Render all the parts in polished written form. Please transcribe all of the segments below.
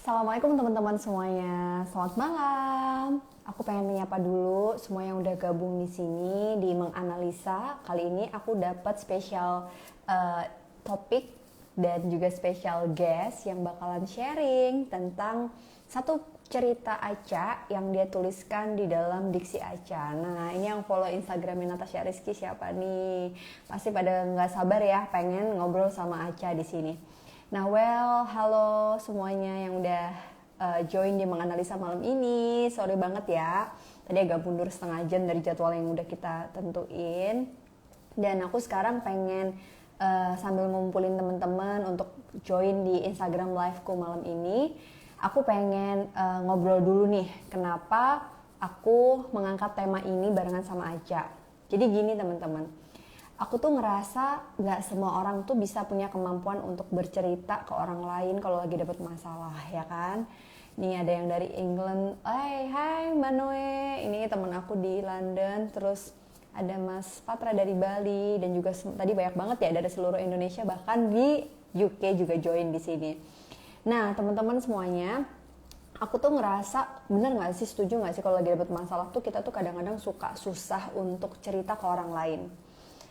Assalamualaikum teman-teman semuanya. Selamat malam. Aku pengen menyapa dulu semua yang udah gabung di sini di menganalisa. Kali ini aku dapat spesial topik dan juga spesial guest yang bakalan sharing tentang satu cerita Aca yang dia tuliskan di dalam diksi Aca. Nah, ini yang follow Instagramnya Natasha Rizky siapa nih? Pasti pada nggak sabar ya pengen ngobrol sama Aca di sini. Nah, halo semuanya yang udah join di menganalisa malam ini. Sorry banget ya, tadi agak mundur setengah jam dari jadwal yang udah kita tentuin. Dan aku sekarang pengen sambil ngumpulin teman-teman untuk join di Instagram live-ku malam ini. Aku pengen ngobrol dulu nih, kenapa aku mengangkat tema ini barengan sama Aca. Jadi gini teman-teman, aku tuh ngerasa nggak semua orang tuh bisa punya kemampuan untuk bercerita ke orang lain kalau lagi dapet masalah, ya kan? Nih ada yang dari England, hai Mbak Noe, ini temen aku di London, terus ada Mas Patra dari Bali, dan juga tadi banyak banget ya dari seluruh Indonesia, bahkan di UK juga join di sini. Nah teman-teman semuanya, aku tuh ngerasa bener nggak sih, setuju nggak sih kalau lagi dapet masalah tuh kita tuh kadang-kadang suka susah untuk cerita ke orang lain.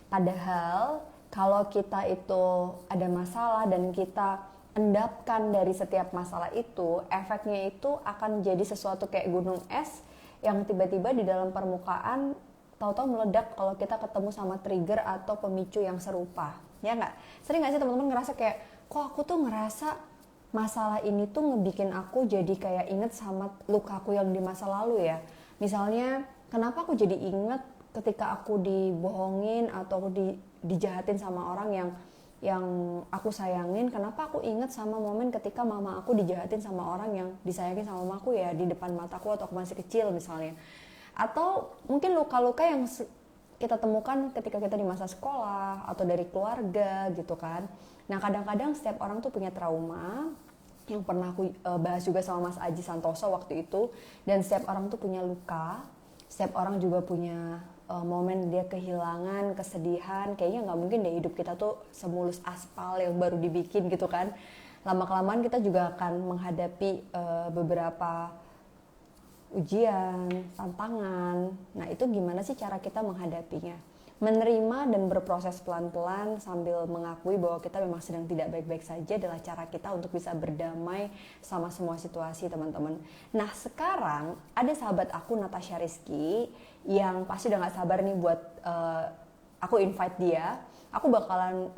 Padahal kalau kita itu ada masalah dan kita endapkan dari setiap masalah itu, efeknya itu akan jadi sesuatu kayak gunung es yang tiba-tiba di dalam permukaan tahu-tahu meledak kalau kita ketemu sama trigger atau pemicu yang serupa. Ya nggak? Sering nggak sih teman-teman ngerasa kayak, kok aku tuh ngerasa masalah ini tuh ngebikin aku jadi kayak inget sama lukaku yang di masa lalu ya. Misalnya, kenapa aku jadi inget ketika aku dibohongin atau dijahatin sama orang yang aku sayangin, kenapa aku inget sama momen ketika mama aku dijahatin sama orang yang disayangin sama mamaku ya di depan mataku atau aku masih kecil misalnya. Atau mungkin luka-luka yang kita temukan ketika kita di masa sekolah atau dari keluarga gitu kan. Nah kadang-kadang setiap orang tuh punya trauma yang pernah aku bahas juga sama Mas Aji Santoso waktu itu, dan setiap orang tuh punya luka, setiap orang juga punya momen dia kehilangan, kesedihan. Kayaknya nggak mungkin deh hidup kita tuh semulus aspal yang baru dibikin gitu kan. Lama-kelamaan kita juga akan menghadapi beberapa ujian, tantangan. Nah itu gimana sih cara kita menghadapinya? Menerima dan berproses pelan-pelan sambil mengakui bahwa kita memang sedang tidak baik-baik saja adalah cara kita untuk bisa berdamai sama semua situasi teman-teman. Nah sekarang ada sahabat aku Natasha Rizky yang pasti udah gak sabar nih buat aku invite dia. Aku bakalan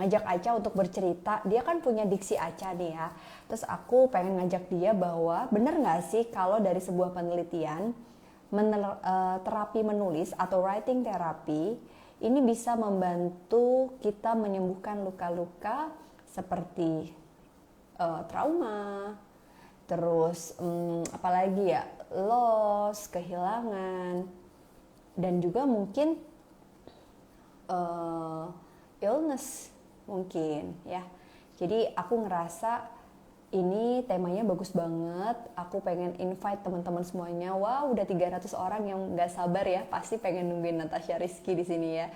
ngajak Aca untuk bercerita. Dia kan punya diksi Aca nih ya. Terus aku pengen ngajak dia bahwa bener gak sih kalau dari sebuah penelitian terapi menulis atau writing therapy ini bisa membantu kita menyembuhkan luka-luka seperti trauma, terus apalagi ya, loss, kehilangan, dan juga mungkin illness mungkin ya. Jadi aku ngerasa ini temanya bagus banget. Aku pengen invite teman-teman semuanya. Wow, udah 300 orang yang nggak sabar ya, pasti pengen nungguin Natasha Rizky di sini ya.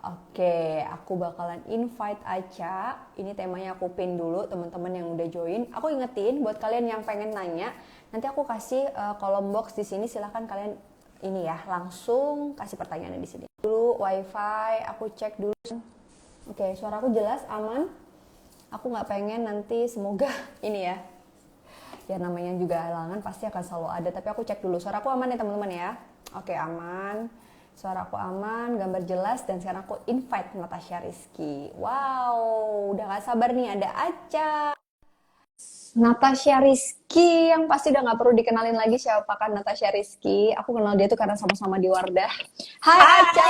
Oke, aku bakalan invite Aca. Ini temanya aku pin dulu teman-teman yang udah join. Aku ingetin buat kalian yang pengen nanya, nanti aku kasih kolom box di sini. Silahkan kalian ini ya langsung kasih pertanyaannya di sini. Dulu wifi, aku cek dulu. Oke, suaraku jelas, aman. Aku nggak pengen nanti semoga ini ya namanya juga halangan pasti akan selalu ada, tapi aku cek dulu suaraku aman ya teman-teman ya. Oke, aman, suaraku aman, gambar jelas, dan sekarang aku invite Natasha Rizky. Wow, udah gak sabar nih ada Aca. Natasha Rizky yang pasti udah gak perlu dikenalin lagi siapa kan Natasha Rizky. Aku kenal dia tuh karena sama-sama di Wardah. Hai Aca.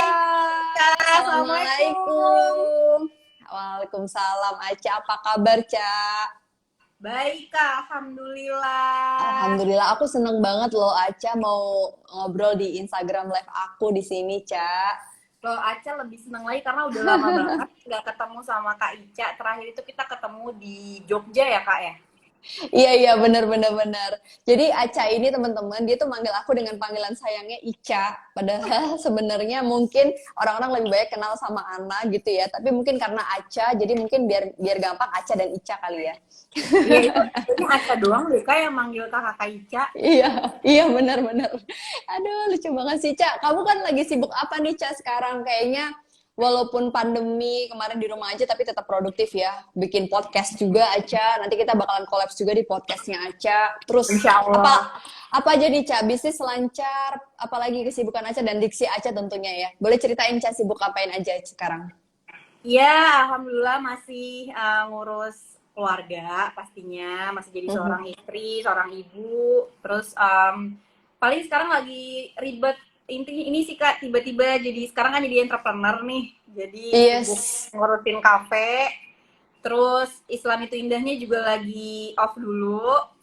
Kak, assalamualaikum. Assalamualaikum. Waalaikumsalam Aca, apa kabar Ca? Baik Kak, alhamdulillah. Alhamdulillah, aku seneng banget loh Aca mau ngobrol di Instagram live aku di sini Ca. Loh, Aca lebih seneng lagi karena udah lama banget nggak ketemu sama Kak Ica. Terakhir itu kita ketemu di Jogja ya Kak ya? Iya iya benar. Jadi Aca ini teman-teman dia tuh manggil aku dengan panggilan sayangnya Ica. Padahal sebenarnya mungkin orang-orang lebih banyak kenal sama Ana gitu ya. Tapi mungkin karena Aca jadi mungkin biar biar gampang Aca dan Ica kali ya. Iya, itu kayaknya Aca doang deh Kak yang manggil kakak Ica. Iya iya benar. Aduh lucu banget sih Ca. Kamu kan lagi sibuk apa nih Ca sekarang? Kayaknya walaupun pandemi kemarin di rumah aja tapi tetap produktif ya. Bikin podcast juga Aca. Nanti kita bakalan collabs juga di podcastnya Aca. Terus Insya Allah. apa aja nih Ca? Bisnis lancar, apalagi kesibukan Aca dan diksi Aca tentunya ya. Boleh ceritain Ca sibuk ngapain aja sekarang? Iya, alhamdulillah masih ngurus keluarga pastinya, masih jadi seorang istri, seorang ibu. Terus paling sekarang lagi ribet ini sih Kak, tiba-tiba jadi sekarang kan jadi entrepreneur nih. Jadi sibuk Yes. ngurusin kafe. Terus Islam itu indahnya juga lagi off dulu.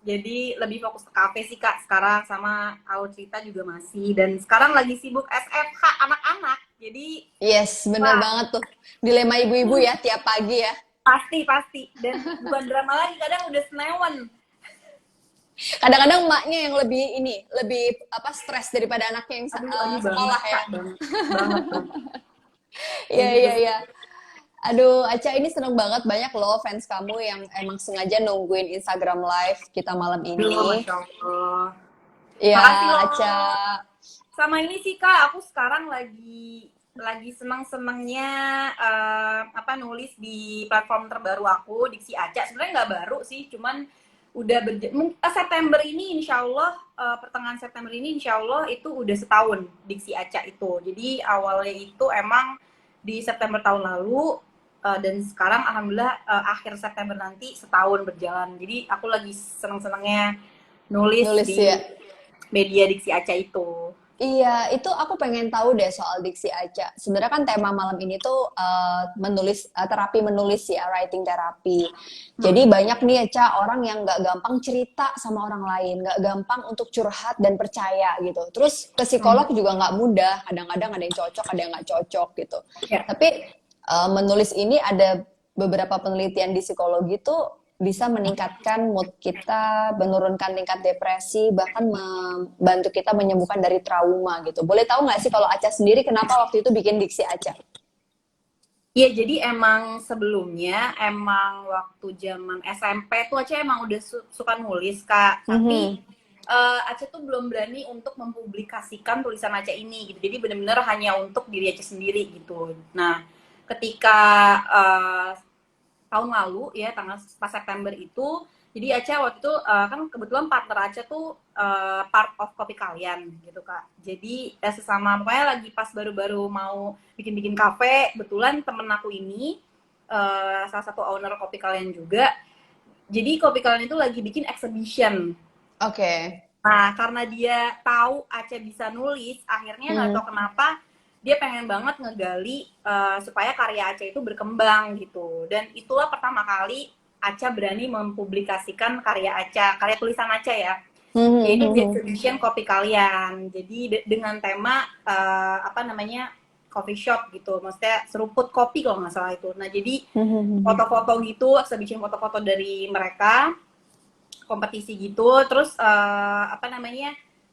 Jadi lebih fokus ke kafe sih Kak sekarang, sama Au Cerita juga masih. Dan sekarang lagi sibuk SFH anak-anak. Jadi Yes, bener wah, banget tuh. Dilema ibu-ibu ya tiap pagi ya. pasti. Dan bukan drama lagi, kadang udah senewan. Kadang-kadang emaknya yang lebih ini, lebih apa stres daripada anaknya yang Aduh banget sekolah ya. Kak, banget. Iya, Kayak gitu iya, sih. iya. Aduh, Aca ini seneng banget banyak loh fans kamu yang emang sengaja nungguin Instagram live kita malam Aduh, ini. Masya Allah. Iya, Makasih Aca. loh. Sama ini sih Kak, aku sekarang lagi senang-senangnya nulis di platform terbaru aku, Diksi Aca. Sebenarnya nggak baru sih, cuman udah September ini insya Allah, pertengahan September ini insya Allah itu udah setahun Diksi Aca itu. Jadi awalnya itu emang di September tahun lalu, dan sekarang alhamdulillah akhir September nanti setahun berjalan. Jadi aku lagi senang-senangnya nulis Nulis di ya. media Diksi Aca itu. Iya, itu aku pengen tahu deh soal diksi Aca. Sebenarnya kan tema malam ini tuh terapi menulis ya, writing terapi. Jadi banyak nih Aca orang yang nggak gampang cerita sama orang lain, nggak gampang untuk curhat dan percaya gitu. Terus ke psikolog juga nggak mudah, kadang-kadang ada yang cocok, ada yang nggak cocok gitu. Ya. Tapi menulis ini ada beberapa penelitian di psikologi tuh bisa meningkatkan mood kita, menurunkan tingkat depresi, bahkan membantu kita menyembuhkan dari trauma gitu. Boleh tahu nggak sih kalau Aca sendiri kenapa waktu itu bikin diksi Aca? Iya, jadi emang sebelumnya, emang waktu zaman SMP tuh Aca emang udah suka nulis, Kak. Tapi Aca tuh belum berani untuk mempublikasikan tulisan Aca ini gitu. Jadi benar-benar hanya untuk diri Aca sendiri gitu. Nah, ketika tahun lalu ya, pas September itu, jadi Aca waktu itu kan kebetulan partner Aca tuh part of kopi kalian gitu Kak. Jadi sesama, pokoknya lagi pas baru-baru mau bikin-bikin kafe, kebetulan temen aku ini salah satu owner kopi kalian juga. Jadi kopi kalian itu lagi bikin exhibition. Oke. Nah, karena dia tahu Aca bisa nulis, akhirnya nggak tahu kenapa dia pengen banget ngegali supaya karya Aca itu berkembang gitu. Dan itulah pertama kali Aca berani mempublikasikan karya Aca, karya tulisan Aca ya. Yaitu di exhibition kopi kalian. Jadi dengan tema coffee shop gitu. Maksudnya seruput kopi kalau nggak salah itu. Nah, jadi foto-foto gitu, exhibition foto-foto dari mereka, kompetisi gitu. Terus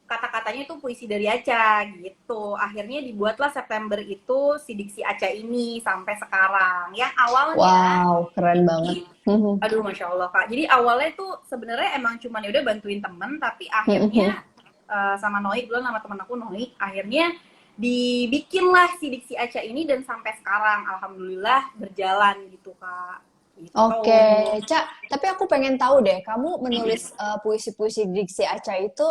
kata-katanya itu puisi dari Aca gitu. Akhirnya dibuatlah September itu si Diksi Aca ini sampai sekarang. Yang awalnya, Wow, keren banget. aduh Masya Allah Kak. Jadi awalnya tuh sebenarnya emang cuman ya udah bantuin temen, tapi akhirnya sama Noi, dulu nama temen aku Noi, akhirnya dibikinlah si Diksi Aca ini dan sampai sekarang alhamdulillah berjalan gitu Kak. Gitu. Oke, Cak, tapi aku pengen tahu deh, kamu menulis puisi-puisi diksi Aca itu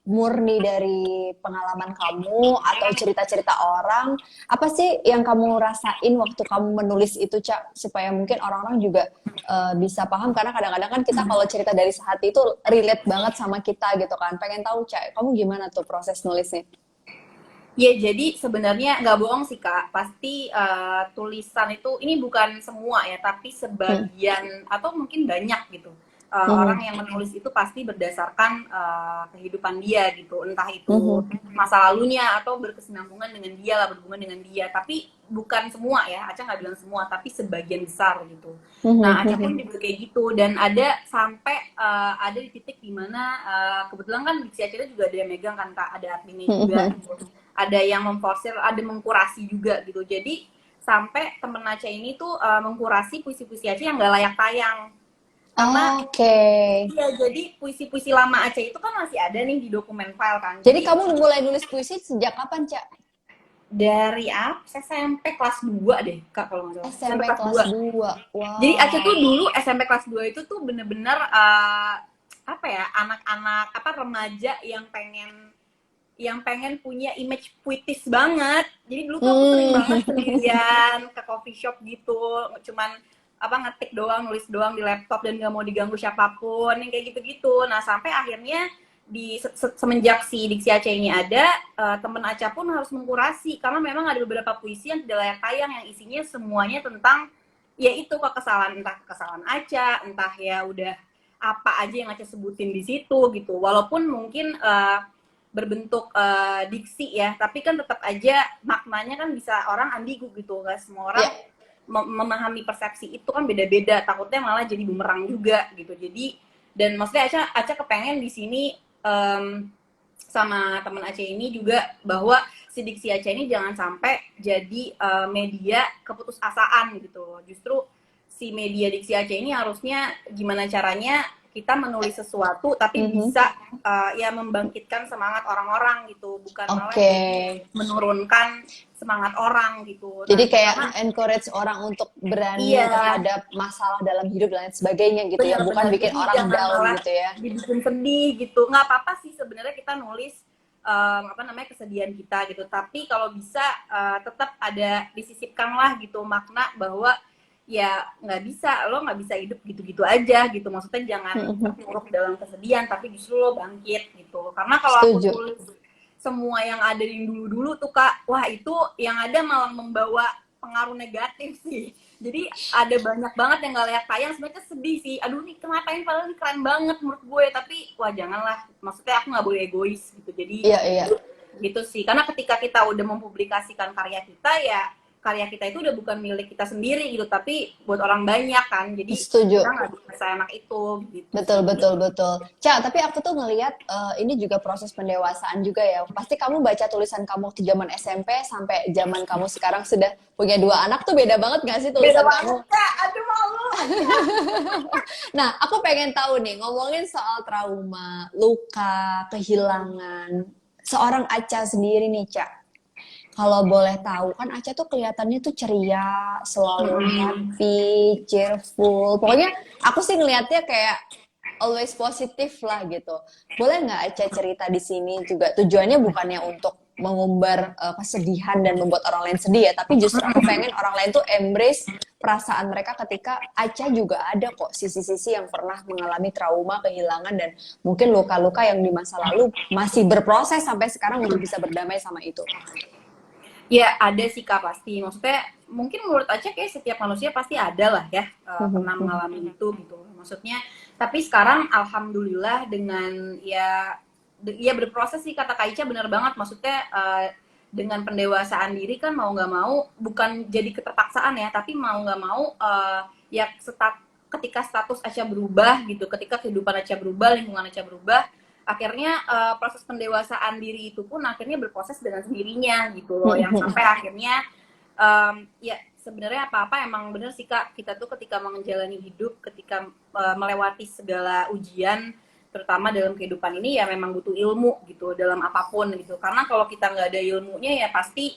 murni dari pengalaman kamu atau cerita-cerita orang? Apa sih yang kamu rasain waktu kamu menulis itu, Cak? Supaya mungkin orang-orang juga bisa paham, karena kadang-kadang kan kita kalau cerita dari hati itu relate banget sama kita gitu kan. Pengen tahu, Cak, kamu gimana tuh proses nulisnya? Ya, jadi sebenarnya nggak bohong sih Kak, pasti tulisan itu, ini bukan semua ya, tapi sebagian atau mungkin banyak gitu. Orang yang menulis itu pasti berdasarkan kehidupan dia gitu, entah itu masa lalunya atau berkesinambungan dengan dia lah, berhubungan dengan dia. Tapi bukan semua ya, Aca nggak bilang semua, tapi sebagian besar gitu. Nah, Aca pun juga kayak gitu, dan ada sampai ada di titik dimana kebetulan kan Diksi Aca juga ada yang megang kan Kak, ada adminnya juga gitu. Ada yang memforsir, ada mengkurasi juga gitu. Jadi sampai temen Aca ini tuh mengkurasi puisi-puisi Aca yang nggak layak tayang. Karena iya, jadi puisi-puisi lama Aceh itu kan masih ada nih di dokumen file kan. Jadi kamu mulai nulis puisi sejak kapan, Cak? Dari SMP kelas 2 deh, Kak, kalau nggak salah. SMP kelas 2. Wow. Jadi Aceh tuh dulu SMP kelas 2 itu tuh bener-bener apa ya, anak-anak apa remaja yang pengen punya image puitis banget. Jadi dulu tuh aku sering banget sendirian ke coffee shop gitu, cuman apa ngetik doang, nulis doang di laptop dan gak mau diganggu siapapun, yang kayak gitu-gitu. Nah sampai akhirnya di semenjak si Diksi Aceh ini ada, temen Aca pun harus mengkurasi karena memang ada beberapa puisi yang tidak layak tayang yang isinya semuanya tentang ya itu kekesalan, entah kekesalan Aca, entah ya udah apa aja yang Aca sebutin di situ gitu. Walaupun mungkin berbentuk diksi ya, tapi kan tetap aja maknanya kan bisa orang ambigu gitu, nggak semua orang memahami persepsi itu kan beda-beda, takutnya malah jadi bumerang juga gitu. Jadi dan maksudnya Aca kepengen di sini sama teman Aceh ini juga bahwa si Diksi Aceh ini jangan sampai jadi media keputusasaan gitu. Justru si media Diksi Aceh ini harusnya gimana caranya kita menulis sesuatu tapi bisa ya membangkitkan semangat orang-orang gitu, bukan malah menurunkan semangat orang gitu. Jadi kayak encourage orang untuk berani terhadap masalah dalam hidup dan lain sebagainya gitu ya, bukan bikin orang down gitu ya. Dibikin sedih gitu, nggak apa-apa sih sebenarnya kita nulis apa namanya kesedihan kita gitu, tapi kalau bisa tetap ada disisipkan lah gitu makna bahwa ya lo nggak bisa hidup gitu-gitu aja gitu, maksudnya jangan terpuruk dalam kesedihan tapi justru lo bangkit gitu. Karena kalau aku tulis semua yang ada di dulu-dulu tuh Kak, wah itu yang ada malah membawa pengaruh negatif sih. Jadi ada banyak banget yang gak layak tayang, sebenarnya sedih sih. Aduh nih ngapain, padahal ini keren banget menurut gue, tapi wah janganlah, maksudnya aku gak boleh egois gitu. Jadi gitu sih, karena ketika kita udah mempublikasikan karya kita ya karya kita itu udah bukan milik kita sendiri gitu, tapi buat orang banyak kan. Jadi kita nggak bisa enak itu gitu. Betul. Ca, tapi aku tuh ngelihat ini juga proses pendewasaan juga ya. Pasti kamu baca tulisan kamu waktu zaman SMP sampai zaman kamu sekarang sudah punya 2 anak tuh beda banget gak sih tulisan kamu? Kak, aduh malu. Nah, aku pengen tahu nih, ngomongin soal trauma, luka, kehilangan seorang Aca sendiri nih, Ca. Kalau boleh tahu kan Aca tuh kelihatannya tuh ceria, selalu happy, cheerful. Pokoknya aku sih ngelihatnya kayak always positif lah gitu. Boleh nggak Aca cerita di sini juga tujuannya bukannya untuk mengumbar kesedihan dan membuat orang lain sedih ya, tapi justru aku pengen orang lain tuh embrace perasaan mereka ketika Aca juga ada kok sisi-sisi yang pernah mengalami trauma, kehilangan dan mungkin luka-luka yang di masa lalu masih berproses sampai sekarang untuk bisa berdamai sama itu. Ya ada sih Kak pasti, maksudnya mungkin menurut Aca kayak setiap manusia pasti ada lah ya pernah mengalami itu gitu, maksudnya tapi sekarang alhamdulillah dengan ya berproses sih, kata Kak Ica benar banget, maksudnya dengan pendewasaan diri kan mau nggak mau bukan jadi keterpaksaan ya, tapi mau nggak mau ya ketika status Aca berubah gitu, ketika kehidupan Aca berubah, lingkungan Aca berubah, akhirnya proses pendewasaan diri itu pun akhirnya berproses dengan sendirinya gitu loh, yang sampai akhirnya ya sebenarnya apa-apa emang bener sih Kak, kita tuh ketika menjalani hidup, ketika melewati segala ujian terutama dalam kehidupan ini ya memang butuh ilmu gitu dalam apapun gitu, karena kalau kita nggak ada ilmunya ya pasti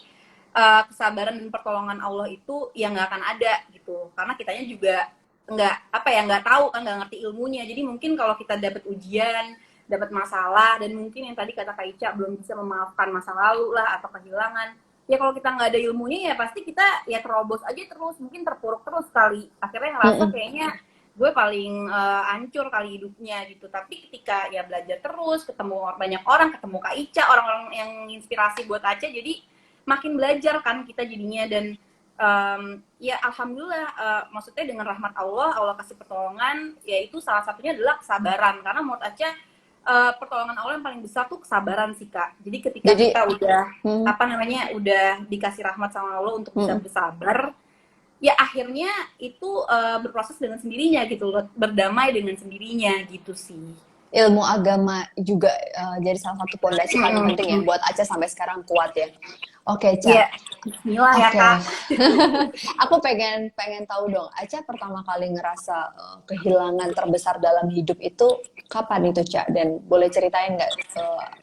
kesabaran dan pertolongan Allah itu ya nggak akan ada gitu, karena kitanya juga nggak tahu kan, nggak ngerti ilmunya. Jadi mungkin kalau kita dapat ujian, dapat masalah, dan mungkin yang tadi kata Kak Ica belum bisa memaafkan masa lalu lah atau kehilangan, ya kalau kita nggak ada ilmunya ya pasti kita ya terobos aja terus, mungkin terpuruk terus kali, akhirnya ngerasa kayaknya gue paling hancur kali hidupnya gitu. Tapi ketika ya belajar terus, ketemu banyak orang, ketemu Kak Ica, orang-orang yang inspirasi buat Aca, jadi makin belajar kan kita jadinya, dan Ya alhamdulillah, maksudnya dengan rahmat Allah, Allah kasih pertolongan, yaitu salah satunya adalah kesabaran. Karena menurut Aca, pertolongan Allah yang paling besar tuh kesabaran sih Kak. Jadi ketika Jadi, kita udah hmm, udah dikasih rahmat sama Allah untuk bisa hmm. bersabar, ya akhirnya itu berproses dengan sendirinya gitu loh, berdamai dengan sendirinya gitu sih. Ilmu agama juga jadi salah satu pondasi paling penting ya buat Aca sampai sekarang kuat ya. Oke, Ca. Iya, Bismillah ya Oke. Kak. Aku pengen pengen tahu dong, Aca pertama kali ngerasa kehilangan terbesar dalam hidup itu kapan itu, Ca? Dan boleh ceritain nggak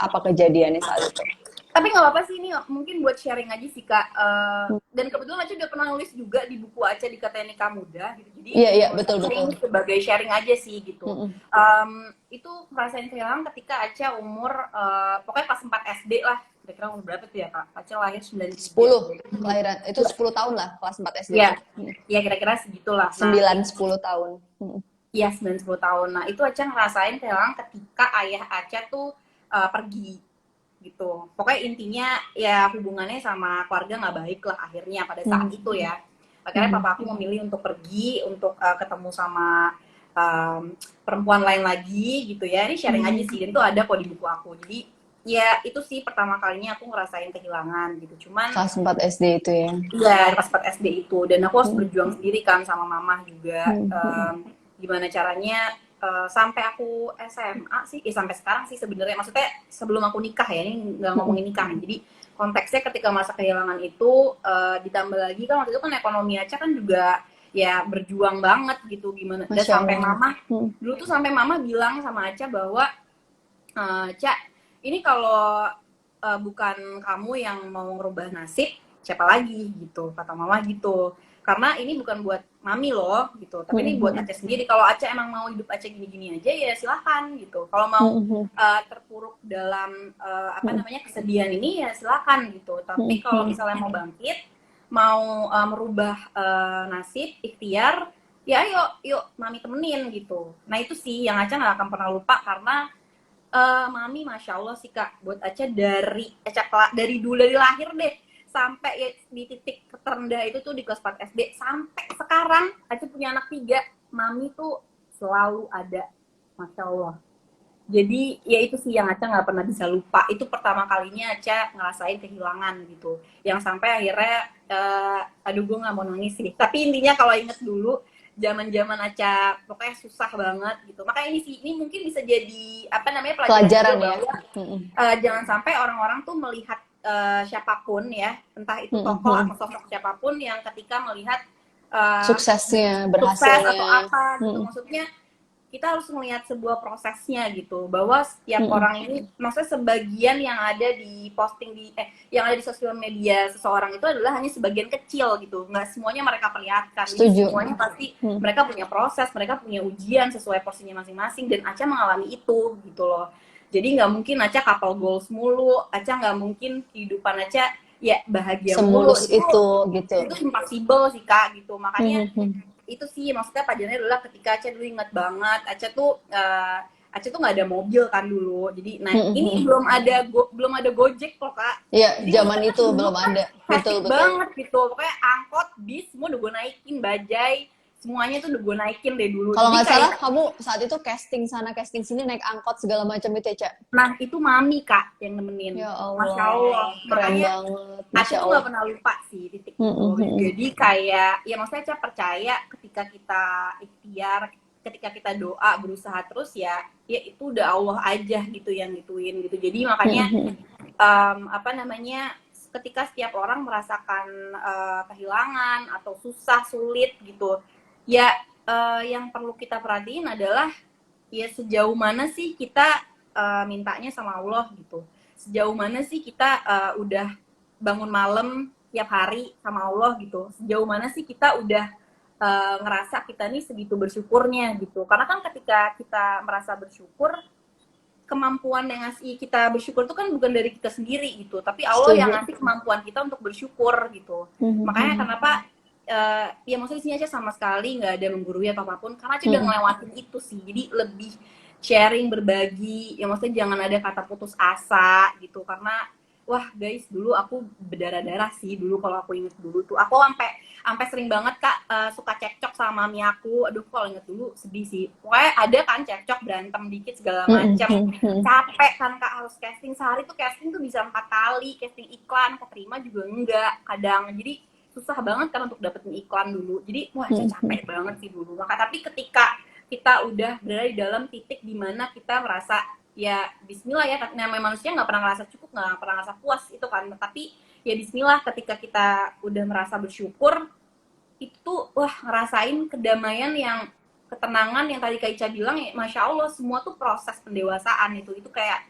apa kejadiannya saat itu? Tapi nggak apa-apa sih, ini mungkin buat sharing aja sih Kak. Dan kebetulan Aca udah pernah nulis juga di buku Aca di Kata Nikah Muda gitu. Jadi Iya, iya, menurut betul, Aca betul. ini sebagai sharing aja sih gitu. Mm-mm. Itu ngerasain kehilangan ketika Aca umur pokoknya pas 4 SD lah. Kira-kira umur berapa tuh ya Kak? Aca lahir 93. 10 kelahiran, itu 10 tahun lah, kelas 4 SD Iya, itu. ya kira-kira segitulah. Nah, 9-10 tahun. Mm-mm. iya 9-10 tahun. Nah, itu Aca ngerasain kehilangan ketika ayah Aca tuh pergi gitu. Pokoknya intinya ya hubungannya sama keluarga nggak baik lah akhirnya pada saat Mm. itu ya. Akhirnya Mm. papa aku memilih untuk pergi, untuk ketemu sama perempuan lain lagi gitu ya. Ini sharing aja Mm. sih, dan itu ada kok di buku aku. Jadi ya itu sih pertama kalinya aku ngerasain kehilangan gitu. Cuman Kelas 4 SD itu ya. iya pas 4 SD itu, dan aku harus Mm. berjuang sendiri kan sama mama juga. Mm. Mm. Gimana caranya sampai aku SMA sih, sampai sekarang sih sebenarnya. Maksudnya sebelum aku nikah ya, ini nggak Mm. ngomongin nikah. Jadi konteksnya ketika masa kehilangan itu ditambah lagi kan waktu itu kan ekonomi aja kan juga ya berjuang banget gitu gimana. Dan Masya sampai Allah. mama Mm. dulu tuh sampai mama bilang sama Aca bahwa Cak, ini kalau bukan kamu yang mau ngerubah nasib, siapa lagi gitu, kata mama gitu. Karena ini bukan buat mami loh gitu, tapi ini buat Mm. Aca sendiri. Kalau Aca emang mau hidup Aca gini-gini aja ya silahkan gitu. Kalau mau Mm. terpuruk dalam apa Mm. namanya kesedihan ini ya silahkan gitu. Tapi kalau Mm. misalnya mau bangkit, mau merubah nasib, ikhtiar, ya ayo, yuk mami temenin gitu. Nah itu sih yang Aca nggak akan pernah lupa karena mami masya Allah sih kak, buat Aca dari dulu dari lahir deh sampai ya, di titik terendah itu tuh di kelas 4 SD sampai sekarang Aca punya anak 3, mami tuh selalu ada, masya Allah. Jadi ya itu sih yang Aca nggak pernah bisa lupa. Itu pertama kalinya Aca ngerasain kehilangan gitu. Yang sampai akhirnya, aduh gue nggak mau nangis sih. Tapi intinya kalau inget dulu, zaman-zaman Aca pokoknya susah banget gitu. Makanya ini sih, ini mungkin bisa jadi apa namanya pelajaran juga Pelajaran ya. bahwa Mm. jangan sampai orang-orang tuh melihat siapapun ya, entah itu tokoh Mm. atau sosok siapapun yang ketika melihat Suksesnya, sukses atau berhasilnya. apa gitu. Mm. Maksudnya kita harus melihat sebuah prosesnya gitu, bahwa setiap Mm. orang ini, maksudnya sebagian yang ada di posting di yang ada di sosial media seseorang itu adalah hanya sebagian kecil gitu, nggak semuanya mereka perlihatkan. Jadi Setuju. semuanya pasti Mm. mereka punya proses, mereka punya ujian sesuai porsinya masing-masing, dan Aca mengalami itu gitu loh. Jadi nggak mungkin Aca couple goals mulu, Aca nggak mungkin kehidupan Aca ya bahagia mulu, Semulus itu gitu. itu impossible sih kak gitu. Makanya Mm. itu sih maksudnya pelajarannya adalah ketika Aca dulu inget banget, Aca tuh nggak ada mobil kan dulu, jadi nah ini Mm. belum ada Gojek kok kak. Ya, Jadi zaman maksudnya itu dulu belum kan ada. hektik Betul, betul. banget gitu, pokoknya angkot, bis semua udah gue naikin, bajai semuanya tuh udah gue naikin deh dulu. Kalau Jadi nggak kayak salah, kamu saat itu casting sana, casting sini, naik angkot segala macam itu ya, Cak? nah itu mami kak yang nemenin, Ya masya Allah. Allah, keren Makanya banget, Aca Masya tuh Allah. nggak pernah lupa sih titik itu. Mm. Jadi kayak ya maksudnya Aca percaya ketika kita ikhtiar, ketika kita doa berusaha terus ya itu udah Allah aja gitu yang gituin gitu. Jadi makanya apa namanya, ketika setiap orang merasakan kehilangan atau susah sulit gitu ya, yang perlu kita perhatiin adalah ya sejauh mana sih kita mintanya sama Allah gitu, sejauh mana sih kita udah bangun malam tiap hari sama Allah gitu, sejauh mana sih kita udah ngerasa kita nih segitu bersyukurnya gitu. Karena kan ketika kita merasa bersyukur, kemampuan yang ngasih kita bersyukur itu kan bukan dari kita sendiri gitu, tapi Allah yang Setuju. ngasih kemampuan kita untuk bersyukur gitu. Makanya kenapa ya maksudnya di sini aja sama sekali nggak ada menggurui atau apapun, karena aja udah ngelewatin itu sih. Jadi lebih sharing, berbagi, ya maksudnya jangan ada kata putus asa gitu. Karena wah guys, dulu aku berdarah-darah sih dulu, kalau aku inget dulu tuh aku sampai sampai sering banget Kak suka cekcok sama mami aku. Aduh kalau inget dulu sedih sih. Pokoknya ada kan cekcok, berantem dikit segala macam. Capek kan Kak, harus casting sehari tuh, casting tuh bisa 4 kali, casting iklan keterima juga enggak kadang. Jadi susah banget kan untuk dapetin iklan dulu. Jadi wah capek banget sih dulu. Maka tapi ketika kita udah berada di dalam titik dimana kita merasa ya Bismillah ya, namanya manusia nggak pernah ngerasa cukup, nggak pernah ngerasa puas itu kan, tapi ya Bismillah ketika kita udah merasa bersyukur itu wah ngerasain kedamaian yang ketenangan yang tadi Kak Ica bilang ya, Masya Allah semua tuh proses pendewasaan itu kayak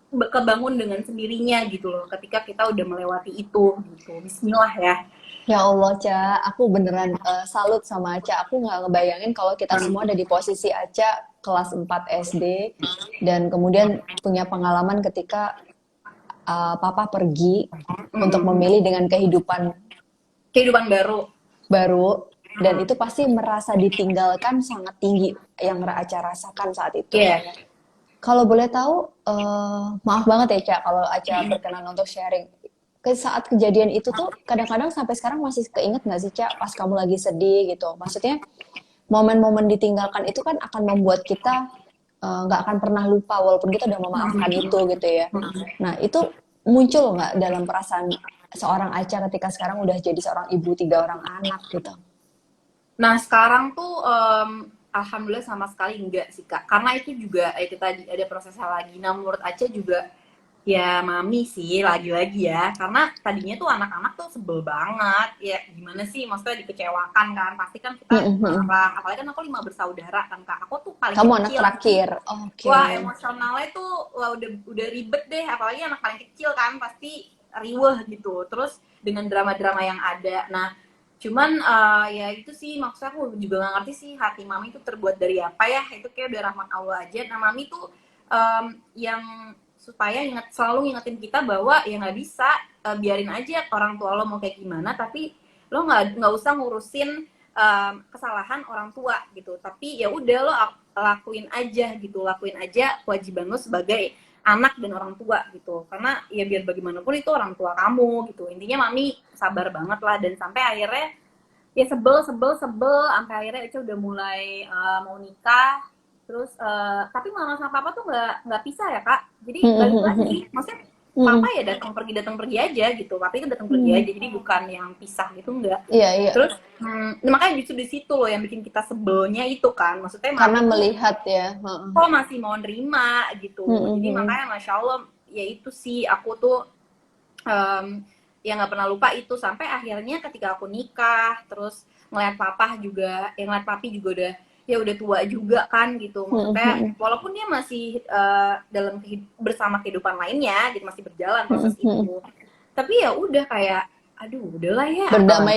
kebangun dengan sendirinya gitu loh ketika kita udah melewati itu gitu. Bismillah ya. Ya Allah, Ca, aku beneran salut sama Aca. Aku nggak ngebayangin kalau kita semua ada di posisi Aca kelas 4 SD dan kemudian punya pengalaman ketika papa pergi untuk memilih dengan kehidupan baru dan itu pasti merasa ditinggalkan sangat tinggi yang Aca rasakan saat itu. Iya. Kalau boleh tahu, maaf banget ya Ca, kalau Aca berkenan untuk sharing. Saat kejadian itu tuh kadang-kadang sampai sekarang masih keinget nggak sih Ca, pas kamu lagi sedih gitu? Maksudnya momen-momen ditinggalkan itu kan akan membuat kita nggak akan pernah lupa walaupun kita udah memaafkan itu gitu ya. Nah itu muncul nggak dalam perasaan seorang Aca ketika sekarang udah jadi seorang ibu 3 orang anak gitu? Nah sekarang tuh alhamdulillah sama sekali enggak sih Kak, karena itu juga itu tadi ada prosesnya lagi. Nah menurut Aca juga ya mami sih lagi-lagi ya, karena tadinya tuh anak-anak tuh sebel banget ya, gimana sih maksudnya dikecewakan kan, pasti kan kita orang, apalagi kan aku 5 bersaudara kan Kak, aku tuh paling Kamu kecil. anak terakhir. Okay. Wah emosionalnya tuh wah, udah ribet deh, apalagi anak paling kecil kan pasti riweh gitu, terus dengan drama-drama yang ada. Nah cuman ya itu sih maksudnya aku juga nggak ngerti sih hati mami itu terbuat dari apa ya, itu kayak udah rahmat Allah aja. Nah mami tuh yang supaya selalu ngingetin kita bahwa ya nggak bisa, biarin aja orang tua lo mau kayak gimana, tapi lo nggak usah ngurusin kesalahan orang tua gitu, tapi ya udah lo lakuin aja kewajiban lo sebagai anak dan orang tua gitu, karena ya biar bagaimanapun itu orang tua kamu gitu. Intinya mami sabar banget lah, dan sampai akhirnya ya sebel sampai akhirnya Eca udah mulai mau nikah. Terus tapi mama sama papa tuh nggak pisah ya Kak, jadi balik lagi, maksudnya papa ya datang pergi aja gitu, papi itu datang pergi aja, jadi bukan yang pisah gitu, enggak. Iya. Terus makanya justru di situ loh yang bikin kita sebelnya itu kan, maksudnya karena melihat ya kok masih mau nerima gitu. Jadi makanya Masya Allah ya itu sih aku tuh ya nggak pernah lupa itu, sampai akhirnya ketika aku nikah terus ngeliat papa juga, ngeliat papi juga udah tua juga kan gitu, maksudnya walaupun dia masih dalam bersama kehidupan lainnya, jadi masih berjalan proses itu, tapi ya udah kayak aduh udahlah ya, berdamai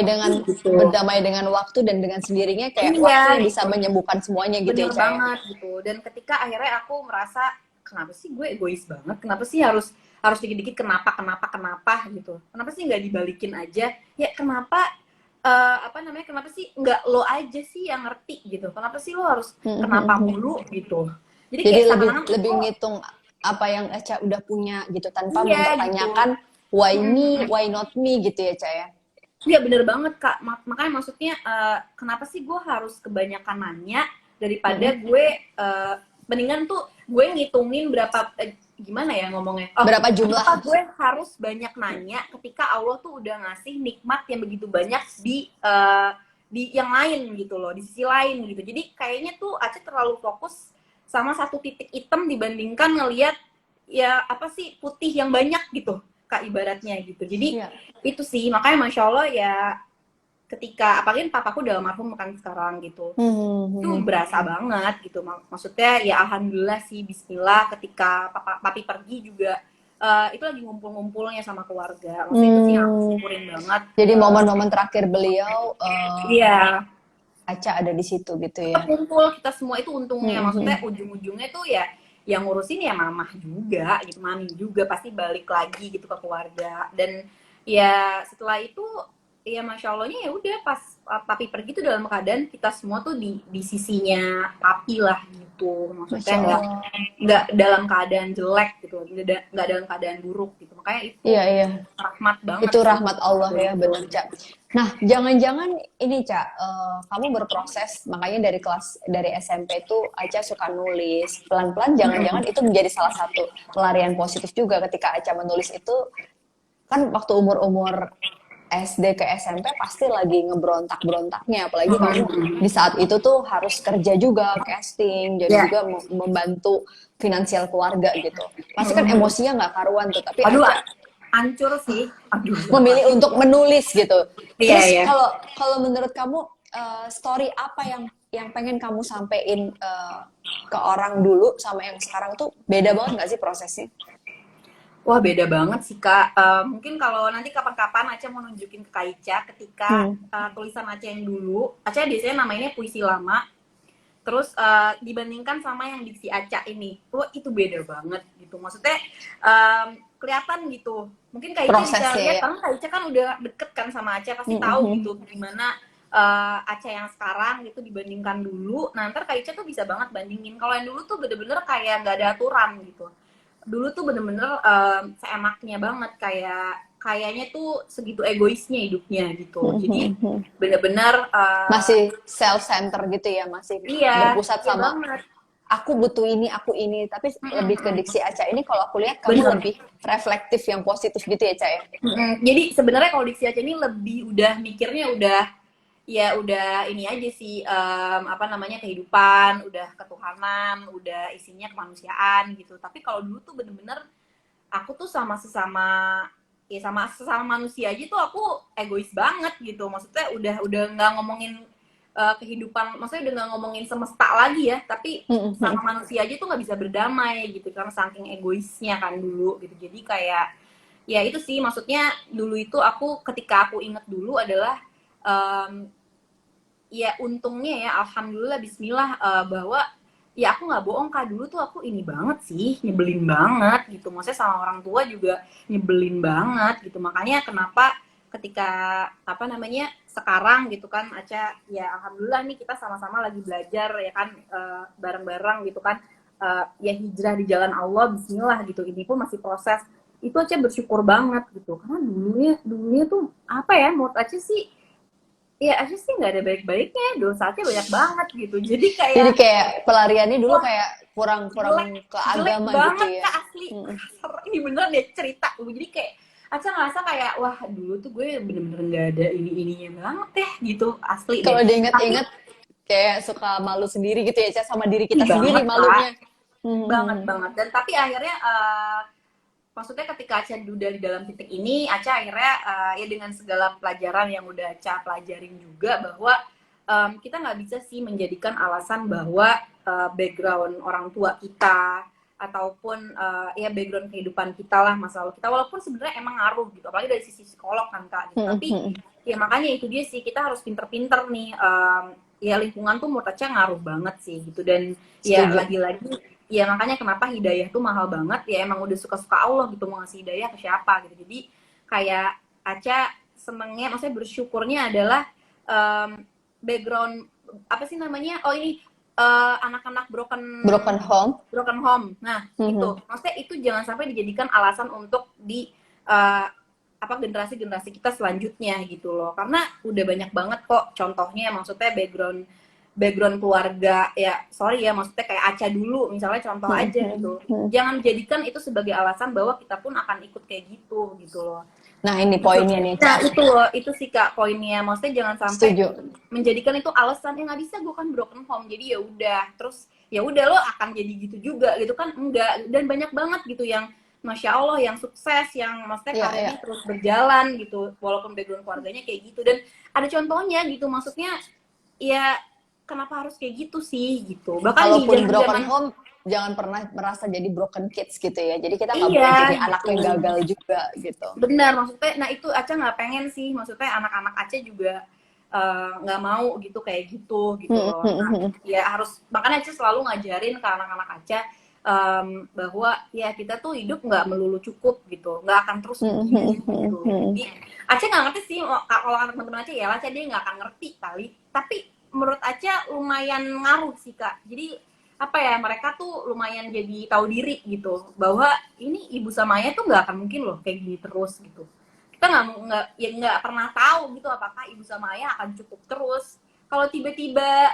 dengan waktu dan dengan sendirinya, kayak waktu yang bisa menyembuhkan semuanya gitu. Bener ya banget gitu. Dan ketika akhirnya aku merasa kenapa sih gue egois banget, kenapa sih harus dikit-dikit kenapa gitu, kenapa sih nggak dibalikin aja ya, kenapa kenapa sih nggak lo aja sih yang ngerti gitu, kenapa sih lo harus kenapa mulu gitu. Jadi lebih ngitung apa yang Eca udah punya gitu, tanpa mempertanyakan gitu. Why me, why not me gitu ya Ca ya. Iya bener banget Kak, makanya maksudnya kenapa sih gue harus kebanyakan nanya daripada gue mendingan tuh gue ngitungin berapa gimana ya ngomongnya, berapa jumlah gue harus banyak nanya ketika Allah tuh udah ngasih nikmat yang begitu banyak di yang lain gitu loh, di sisi lain gitu. Jadi kayaknya tuh Aca terlalu fokus sama satu titik hitam dibandingkan ngelihat ya apa sih putih yang banyak gitu Kak, ibaratnya gitu. Jadi itu sih makanya Masya Allah ya, ketika apalagi papaku udah almarhum kan sekarang gitu, itu berasa banget gitu. Maksudnya ya alhamdulillah sih, Bismillah, ketika papi pergi juga itu lagi ngumpul-ngumpulnya sama keluarga. Maksudnya itu sih yang aku syukurin banget. Jadi momen-momen terakhir beliau iya, Aca ada di situ gitu ya. Kumpul kita semua itu untungnya, maksudnya ujung-ujungnya tuh ya yang ngurusin ya mamah juga gitu, mami juga pasti balik lagi gitu ke keluarga. Dan ya setelah itu ya Masya Allahnya ya udah pas papi pergi tuh dalam keadaan kita semua tuh di sisinya papi lah gitu, maksudnya nggak dalam keadaan jelek gitu, nggak dalam keadaan buruk gitu. Makanya itu Iya, iya. rahmat banget Itu sih. rahmat Allah ya, bener, Cak. Nah, jangan-jangan ini, Cak, kamu berproses, makanya dari SMP itu Aca suka nulis. Pelan-pelan, jangan-jangan itu menjadi salah satu pelarian positif juga ketika Aca menulis itu, kan waktu umur-umur SD ke SMP pasti lagi ngebrontak-brontaknya, apalagi kamu di saat itu tuh harus kerja juga, casting, jadi Ya. juga membantu finansial keluarga gitu. Pasti kan emosinya nggak karuan tuh, tapi Aduh, Aca hancur sih. Aduh, memilih untuk menulis gitu. iya Terus ya. kalau kalau menurut kamu story apa yang pengen kamu sampein ke orang dulu sama yang sekarang tuh beda banget nggak sih prosesnya? Wah, beda banget sih, Kak. Mungkin kalau nanti kapan-kapan Aca mau nunjukin ke Kak Ica ketika Hmm. tulisan Aca yang dulu. Aca biasanya namanya puisi lama. Terus dibandingkan sama yang diksi Aca ini, wah itu beda banget gitu. Maksudnya kelihatan gitu. Mungkin Kak Ica bisa Prosesnya lihat, ya. karena Kak Ica kan udah deket kan sama Aca, pasti tahu gitu gimana Aca yang sekarang gitu dibandingkan dulu. Nah ntar Kak Ica tuh bisa banget bandingin. Kalau yang dulu tuh bener-bener kayak nggak ada aturan gitu. Dulu tuh bener-bener seenaknya banget, kayaknya tuh segitu egoisnya hidupnya gitu. Jadi bener-bener Masih self center gitu ya, masih iya, berpusat iya sama banget. aku butuh ini, aku ini. Tapi lebih ke diksi Aca ini kalau aku lihat kamu Bener. lebih reflektif yang positif gitu ya, Ca ya. Jadi sebenarnya kalau diksi Aceh ini lebih udah mikirnya udah ya udah ini aja sih apa namanya kehidupan, udah ketuhanan, udah isinya kemanusiaan gitu. Tapi kalau dulu tuh bener-bener aku tuh sama sesama ya sama sesama manusia aja tuh aku egois banget gitu. Maksudnya udah nggak ngomongin kehidupan, maksudnya udah nggak ngomongin semesta lagi ya, tapi sama manusia aja tuh nggak bisa berdamai gitu karena saking egoisnya kan dulu gitu. Jadi kayak ya itu sih maksudnya dulu itu aku ketika aku inget dulu adalah um, ya untungnya ya alhamdulillah bismillah bahwa ya aku nggak bohong kak, dulu tuh aku ini banget sih, nyebelin banget gitu, maksudnya sama orang tua juga nyebelin banget gitu. Makanya kenapa ketika apa namanya sekarang gitu kan Aca, ya alhamdulillah nih kita sama-sama lagi belajar ya kan bareng-bareng gitu kan, ya hijrah di jalan Allah bismillah gitu, ini pun masih proses. Itu Aca bersyukur banget gitu karena dulunya dulunya tuh apa ya, menurut Aca sih ya Aca sih nggak ada baik-baiknya, dosanya banyak banget gitu. Jadi Jadi kayak kayak pelariannya dulu wah kayak kurang jelek kurang ke jelek agama gitu banget ya. kak, asli kasar ini beneran deh cerita. Jadi kayak Aca ngerasa kayak wah dulu tuh gue bener-bener nggak ada ini-ininya banget deh gitu, asli deh. Kalau Tapi diinget-inget kayak suka malu sendiri gitu ya, Ca, sama diri kita ih sendiri banget kak, malunya. banget banget. Dan tapi akhirnya maksudnya ketika Aca udah di dalam titik ini, Aca akhirnya ya dengan segala pelajaran yang udah Aca pelajarin juga bahwa kita nggak bisa sih menjadikan alasan bahwa background orang tua kita ataupun ya background kehidupan kita lah, masa lalu kita, walaupun sebenarnya emang ngaruh gitu, apalagi dari sisi psikolog kan kak gitu. Tapi ya makanya itu dia sih, kita harus pinter-pinter nih ya lingkungan tuh menurut Aca ngaruh banget sih gitu. Dan ya Setuju. lagi-lagi ya makanya kenapa hidayah tuh mahal banget, ya emang udah suka-suka Allah gitu mau ngasih hidayah ke siapa gitu. Jadi kayak Aca senengnya, maksudnya bersyukurnya adalah background apa sih namanya, oh ini anak-anak broken Broken home. broken home. Nah itu maksudnya itu jangan sampai dijadikan alasan untuk di uh, apa generasi-generasi kita selanjutnya gitu loh, karena udah banyak banget kok contohnya, maksudnya background background keluarga ya, sorry ya maksudnya kayak Aca dulu misalnya contoh aja gitu, jangan jadikan itu sebagai alasan bahwa kita pun akan ikut kayak gitu loh. Nah ini Gitu. poinnya nih, Nah Ca. itu loh, itu sih kak poinnya, maksudnya jangan sampai Setuju. menjadikan itu alasan ya nggak bisa gue kan broken home jadi ya udah, terus ya udah lo akan jadi gitu juga gitu kan, enggak. Dan banyak banget gitu yang masya Allah yang sukses, yang maksudnya Ya, ya. karirnya terus berjalan gitu walaupun background keluarganya kayak gitu, dan ada contohnya gitu. Maksudnya ya kenapa harus kayak gitu sih gitu, bahkan di Kalaupun broken zaman-zaman home, jangan pernah merasa jadi broken kids gitu ya. Jadi kita nggak boleh iya jadi anak gitu. yang gagal juga gitu. Benar, maksudnya, nah itu Aca nggak pengen sih, maksudnya anak-anak Aca juga nggak mau gitu kayak gitu loh. Nah, ya harus, makanya Aca selalu ngajarin ke anak-anak Aca bahwa ya kita tuh hidup nggak melulu cukup gitu, nggak akan terus begini gitu. Jadi Aca nggak ngerti sih kalau teman-teman Aca ya, Aca dia nggak akan ngerti kali, tapi menurut Aca lumayan ngaruh sih kak. Jadi apa ya, mereka tuh lumayan jadi tahu diri gitu bahwa ini ibu sama ayah tuh nggak akan mungkin loh kayak gini terus gitu. Kita nggak pernah tahu gitu apakah ibu sama ayah akan cukup terus. Kalau tiba-tiba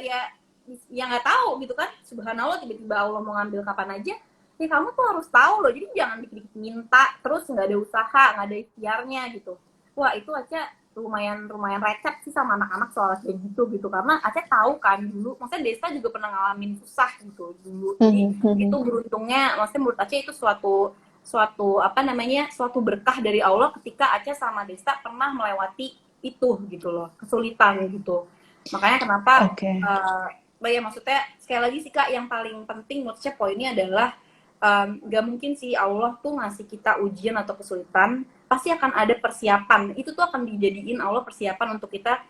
ya nggak tahu gitu kan, subhanallah tiba-tiba Allah mau ngambil kapan aja, ya kamu tuh harus tahu loh. Jadi jangan dikit-dikit minta terus nggak ada usaha, nggak ada ikhtiarnya gitu. Wah itu aja lumayan recep sih sama anak-anak soal kayak gitu karena Aceh tahu kan dulu, maksudnya Desta juga pernah ngalamin susah gitu dulu. Jadi itu beruntungnya, maksudnya menurut Aceh itu suatu apa namanya, suatu berkah dari Allah ketika Aceh sama Desta pernah melewati itu gitu loh, kesulitan gitu. Makanya kenapa ya maksudnya sekali lagi sih Kak, yang paling penting menurut saya poinnya adalah gak mungkin sih Allah tuh ngasih kita ujian atau kesulitan, pasti akan ada persiapan. Itu tuh akan dijadiin Allah persiapan untuk kita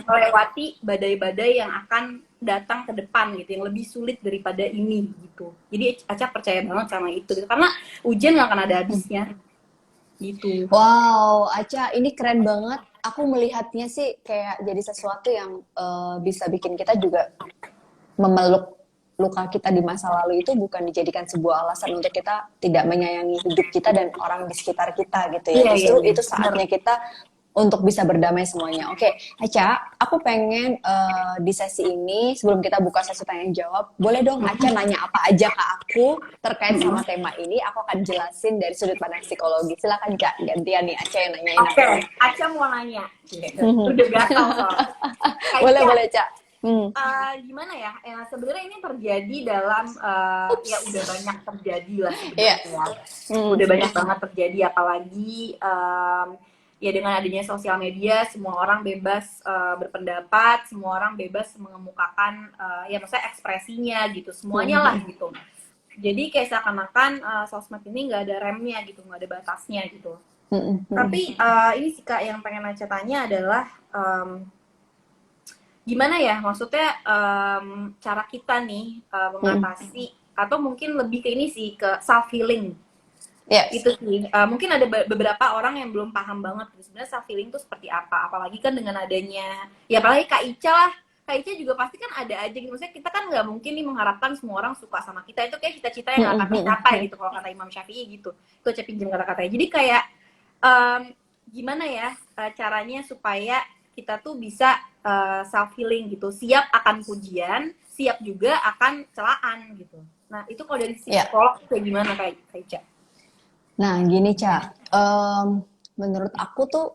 melewati badai-badai yang akan datang ke depan gitu, yang lebih sulit daripada ini gitu. Jadi Aca percaya banget sama itu gitu. Karena ujian gak akan ada habisnya gitu. Wow, Aca, ini keren banget. Aku melihatnya sih kayak jadi sesuatu yang bisa bikin kita juga memeluk luka kita di masa lalu itu bukan dijadikan sebuah alasan untuk kita tidak menyayangi hidup kita dan orang di sekitar kita gitu ya. Justru itu saatnya kita untuk bisa berdamai semuanya. Oke, Aca, aku pengen di sesi ini sebelum kita buka sesi tanya jawab, boleh dong Aca nanya apa aja ke aku terkait sama tema ini. Aku akan jelasin dari sudut pandang psikologi. Silakan Kak, gantian nih Aca yang nanyain aku. Oke, Aca mau nanya. Udah gatal soalnya. Boleh Cak. Gimana ya? Sebenarnya ini terjadi dalam ya udah banyak terjadi lah sebenarnya. Udah banyak banget terjadi, apalagi ya dengan adanya sosial media, semua orang bebas berpendapat, semua orang bebas mengemukakan ya maksudnya ekspresinya gitu, semuanya lah gitu. Jadi kayak seakan-akan sosmed ini nggak ada remnya gitu, nggak ada batasnya gitu. Tapi ini sih Kak yang pengen Aca tanya adalah gimana ya, maksudnya cara kita nih mengatasi atau mungkin lebih ke ini sih, ke self healing. Itu sih mungkin ada beberapa orang yang belum paham banget sebenarnya self healing itu seperti apa, apalagi kan dengan adanya ya apalagi Kak Ica lah. Kak Ica juga pasti kan ada aja gitu, maksudnya kita kan nggak mungkin nih mengharapkan semua orang suka sama kita, itu kayak cita-cita yang nggak akan tercapai gitu kalau kata Imam Syafi'i gitu. Itu Aca pinjam kata-katanya. Jadi kayak gimana ya caranya supaya kita tuh bisa self healing gitu, siap akan pujian, siap juga akan celaan gitu. Nah itu kalau dari psikolog kayak gimana Kak Ica? Nah gini Cak, menurut aku tuh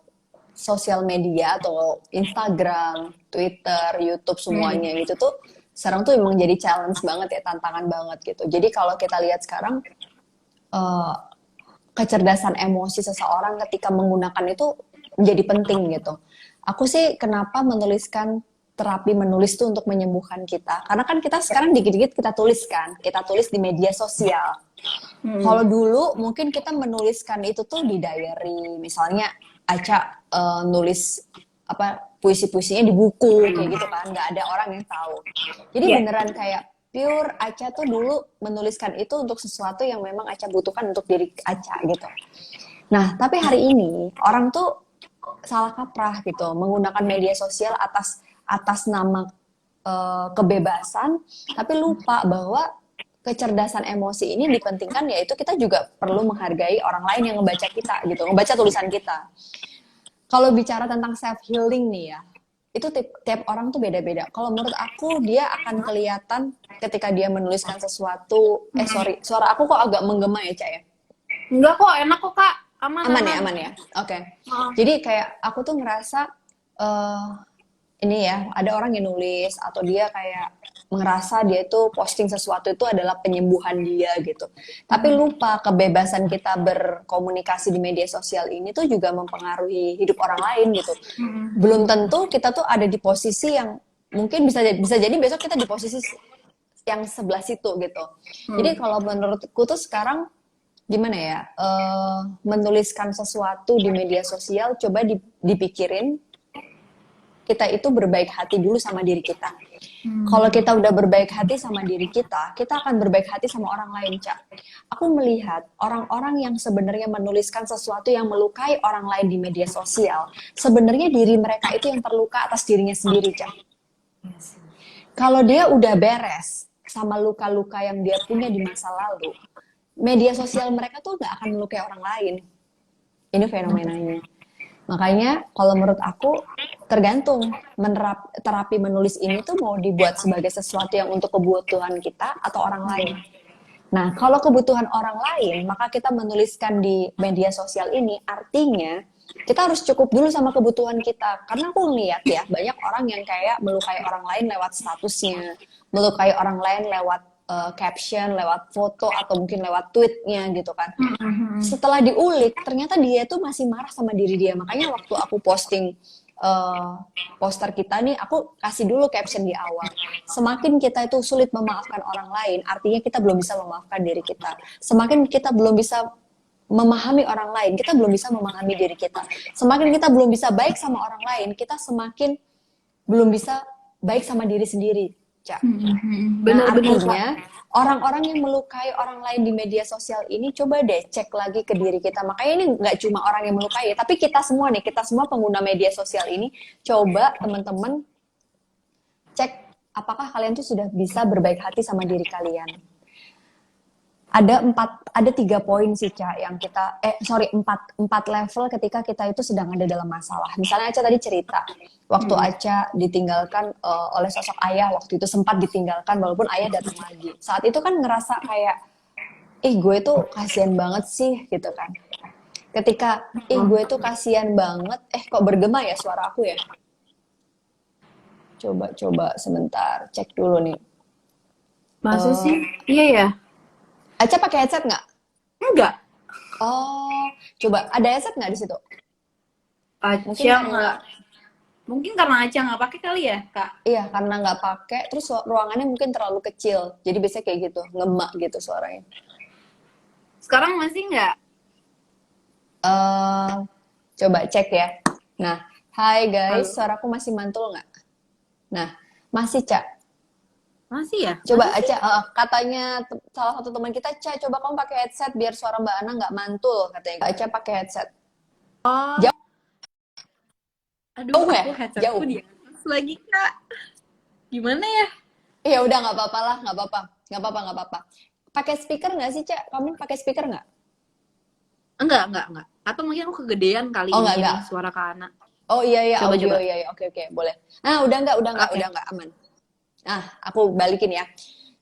sosial media atau Instagram, Twitter, YouTube semuanya gitu tuh sekarang tuh emang jadi challenge banget ya, tantangan banget gitu. Jadi kalau kita lihat sekarang kecerdasan emosi seseorang ketika menggunakan itu menjadi penting gitu. Aku sih kenapa menuliskan terapi menulis itu untuk menyembuhkan kita. Karena kan kita sekarang dikit-dikit kita tulis kan. Kita tulis di media sosial. Kalau dulu mungkin kita menuliskan itu tuh di diary. Misalnya Aca nulis puisi-puisinya di buku kayak gitu kan. Nggak ada orang yang tahu. Jadi beneran kayak pure Aca tuh dulu menuliskan itu untuk sesuatu yang memang Aca butuhkan untuk diri Aca gitu. Nah, tapi hari ini orang tuh salah kaprah gitu, menggunakan media sosial atas nama kebebasan, tapi lupa bahwa kecerdasan emosi ini dipentingkan, yaitu kita juga perlu menghargai orang lain yang ngebaca kita gitu, ngebaca tulisan kita. Kalau bicara tentang self healing nih ya, itu tiap orang tuh beda-beda. Kalau menurut aku dia akan kelihatan ketika dia menuliskan sesuatu. Suara aku kok agak menggema ya Cak ya? Enggak kok, enak kok Kak. Aman ya. Oke. Jadi kayak aku tuh ngerasa ini ya, ada orang yang nulis atau dia kayak ngerasa dia tuh posting sesuatu itu adalah penyembuhan dia gitu. Tapi lupa kebebasan kita berkomunikasi di media sosial ini tuh juga mempengaruhi hidup orang lain gitu. Belum tentu kita tuh ada di posisi yang mungkin bisa jadi besok kita di posisi yang sebelah situ gitu. Jadi kalau menurutku tuh sekarang gimana ya, menuliskan sesuatu di media sosial coba dipikirin kita itu berbaik hati dulu sama diri kita. Kalau kita udah berbaik hati sama diri kita akan berbaik hati sama orang lain, Cak. Aku melihat orang-orang yang sebenarnya menuliskan sesuatu yang melukai orang lain di media sosial, sebenarnya diri mereka itu yang terluka atas dirinya sendiri, Cak. Kalau dia udah beres sama luka-luka yang dia punya di masa lalu, media sosial mereka tuh nggak akan melukai orang lain. Ini fenomenanya. Makanya kalau menurut aku tergantung terapi menulis ini tuh mau dibuat sebagai sesuatu yang untuk kebutuhan kita atau orang lain. Nah, kalau kebutuhan orang lain, maka kita menuliskan di media sosial ini artinya kita harus cukup dulu sama kebutuhan kita. Karena aku ngeliat ya, banyak orang yang kayak melukai orang lain lewat statusnya, melukai orang lain lewat caption, lewat foto, atau mungkin lewat tweetnya gitu kan. Setelah diulik, ternyata dia tuh masih marah sama diri dia. Makanya waktu aku posting poster kita nih, aku kasih dulu caption di awal. Semakin kita itu sulit memaafkan orang lain, artinya kita belum bisa memaafkan diri kita. Semakin kita belum bisa memahami orang lain, kita belum bisa memahami diri kita. Semakin kita belum bisa baik sama orang lain, kita semakin belum bisa baik sama diri sendiri. Cak. Nah, artinya orang-orang yang melukai orang lain di media sosial ini coba deh cek lagi ke diri kita. Makanya ini nggak cuma orang yang melukai, tapi kita semua nih, kita semua pengguna media sosial ini, coba teman-teman cek apakah kalian tuh sudah bisa berbaik hati sama diri kalian. Ada 3 poin sih Ca yang kita empat level ketika kita itu sedang ada dalam masalah. Misalnya Aca tadi cerita waktu Aca ditinggalkan oleh sosok ayah, waktu itu sempat ditinggalkan walaupun ayah datang lagi. Saat itu kan ngerasa kayak gue tuh kasihan banget sih gitu kan. Ketika gue tuh kasihan banget, kok bergema ya suara aku ya? Coba sebentar, cek dulu nih. Masa sih? Iya ya. Aca pakai headset nggak? Enggak. Oh, coba ada headset nggak di situ? Aca nggak. Mungkin karena Aca nggak pakai kali ya, Kak? Iya, karena nggak pakai, terus ruangannya mungkin terlalu kecil. Jadi biasanya kayak gitu, ngemak gitu suaranya. Sekarang masih nggak? Coba cek ya. Nah, hai guys, suaraku masih mantul nggak? Nah, masih, Cak. Masih ya? Coba Aca, katanya salah satu teman kita, Ca, coba kamu pakai headset biar suara Mbak Ana nggak mantul, katanya. Aca pakai headset. Oh. Jauh. Aduh, ya? aku headsetku di atas lagi, Kak. Gimana ya? Iya, udah nggak apa-apa lah, nggak apa-apa. Pakai speaker nggak sih, Ca? Kamu pakai speaker nggak? Enggak. Atau mungkin aku kegedean kali ini enggak. Suara Kak Ana. Oh iya, coba. Iya, oke, boleh. Nah, udah nggak, aman. Nah, aku balikin ya.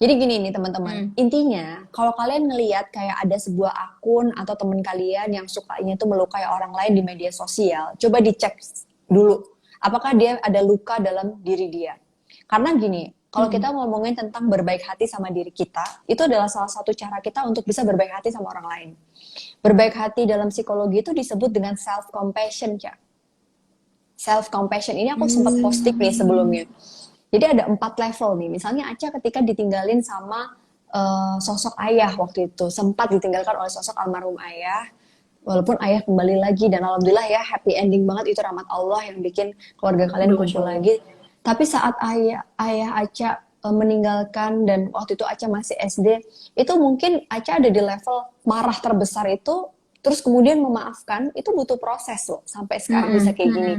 Jadi gini nih teman-teman, intinya kalau kalian ngelihat kayak ada sebuah akun atau teman kalian yang sukanya tuh melukai orang lain di media sosial, coba dicek dulu apakah dia ada luka dalam diri dia. Karena gini, kalau kita ngomongin tentang berbaik hati sama diri kita, itu adalah salah satu cara kita untuk bisa berbaik hati sama orang lain. Berbaik hati dalam psikologi itu disebut dengan self compassion, Cak. Self compassion ini aku sempat posting nih sebelumnya. Jadi ada 4 level nih. Misalnya Aca ketika ditinggalin sama sosok ayah waktu itu, sempat ditinggalkan oleh sosok almarhum ayah. Walaupun ayah kembali lagi dan alhamdulillah ya happy ending banget, itu rahmat Allah yang bikin keluarga kalian kumpul lagi. Tapi saat ayah Aca meninggalkan dan waktu itu Aca masih SD, itu mungkin Aca ada di level marah terbesar itu, terus kemudian memaafkan, itu butuh proses loh sampai sekarang bisa kayak gini.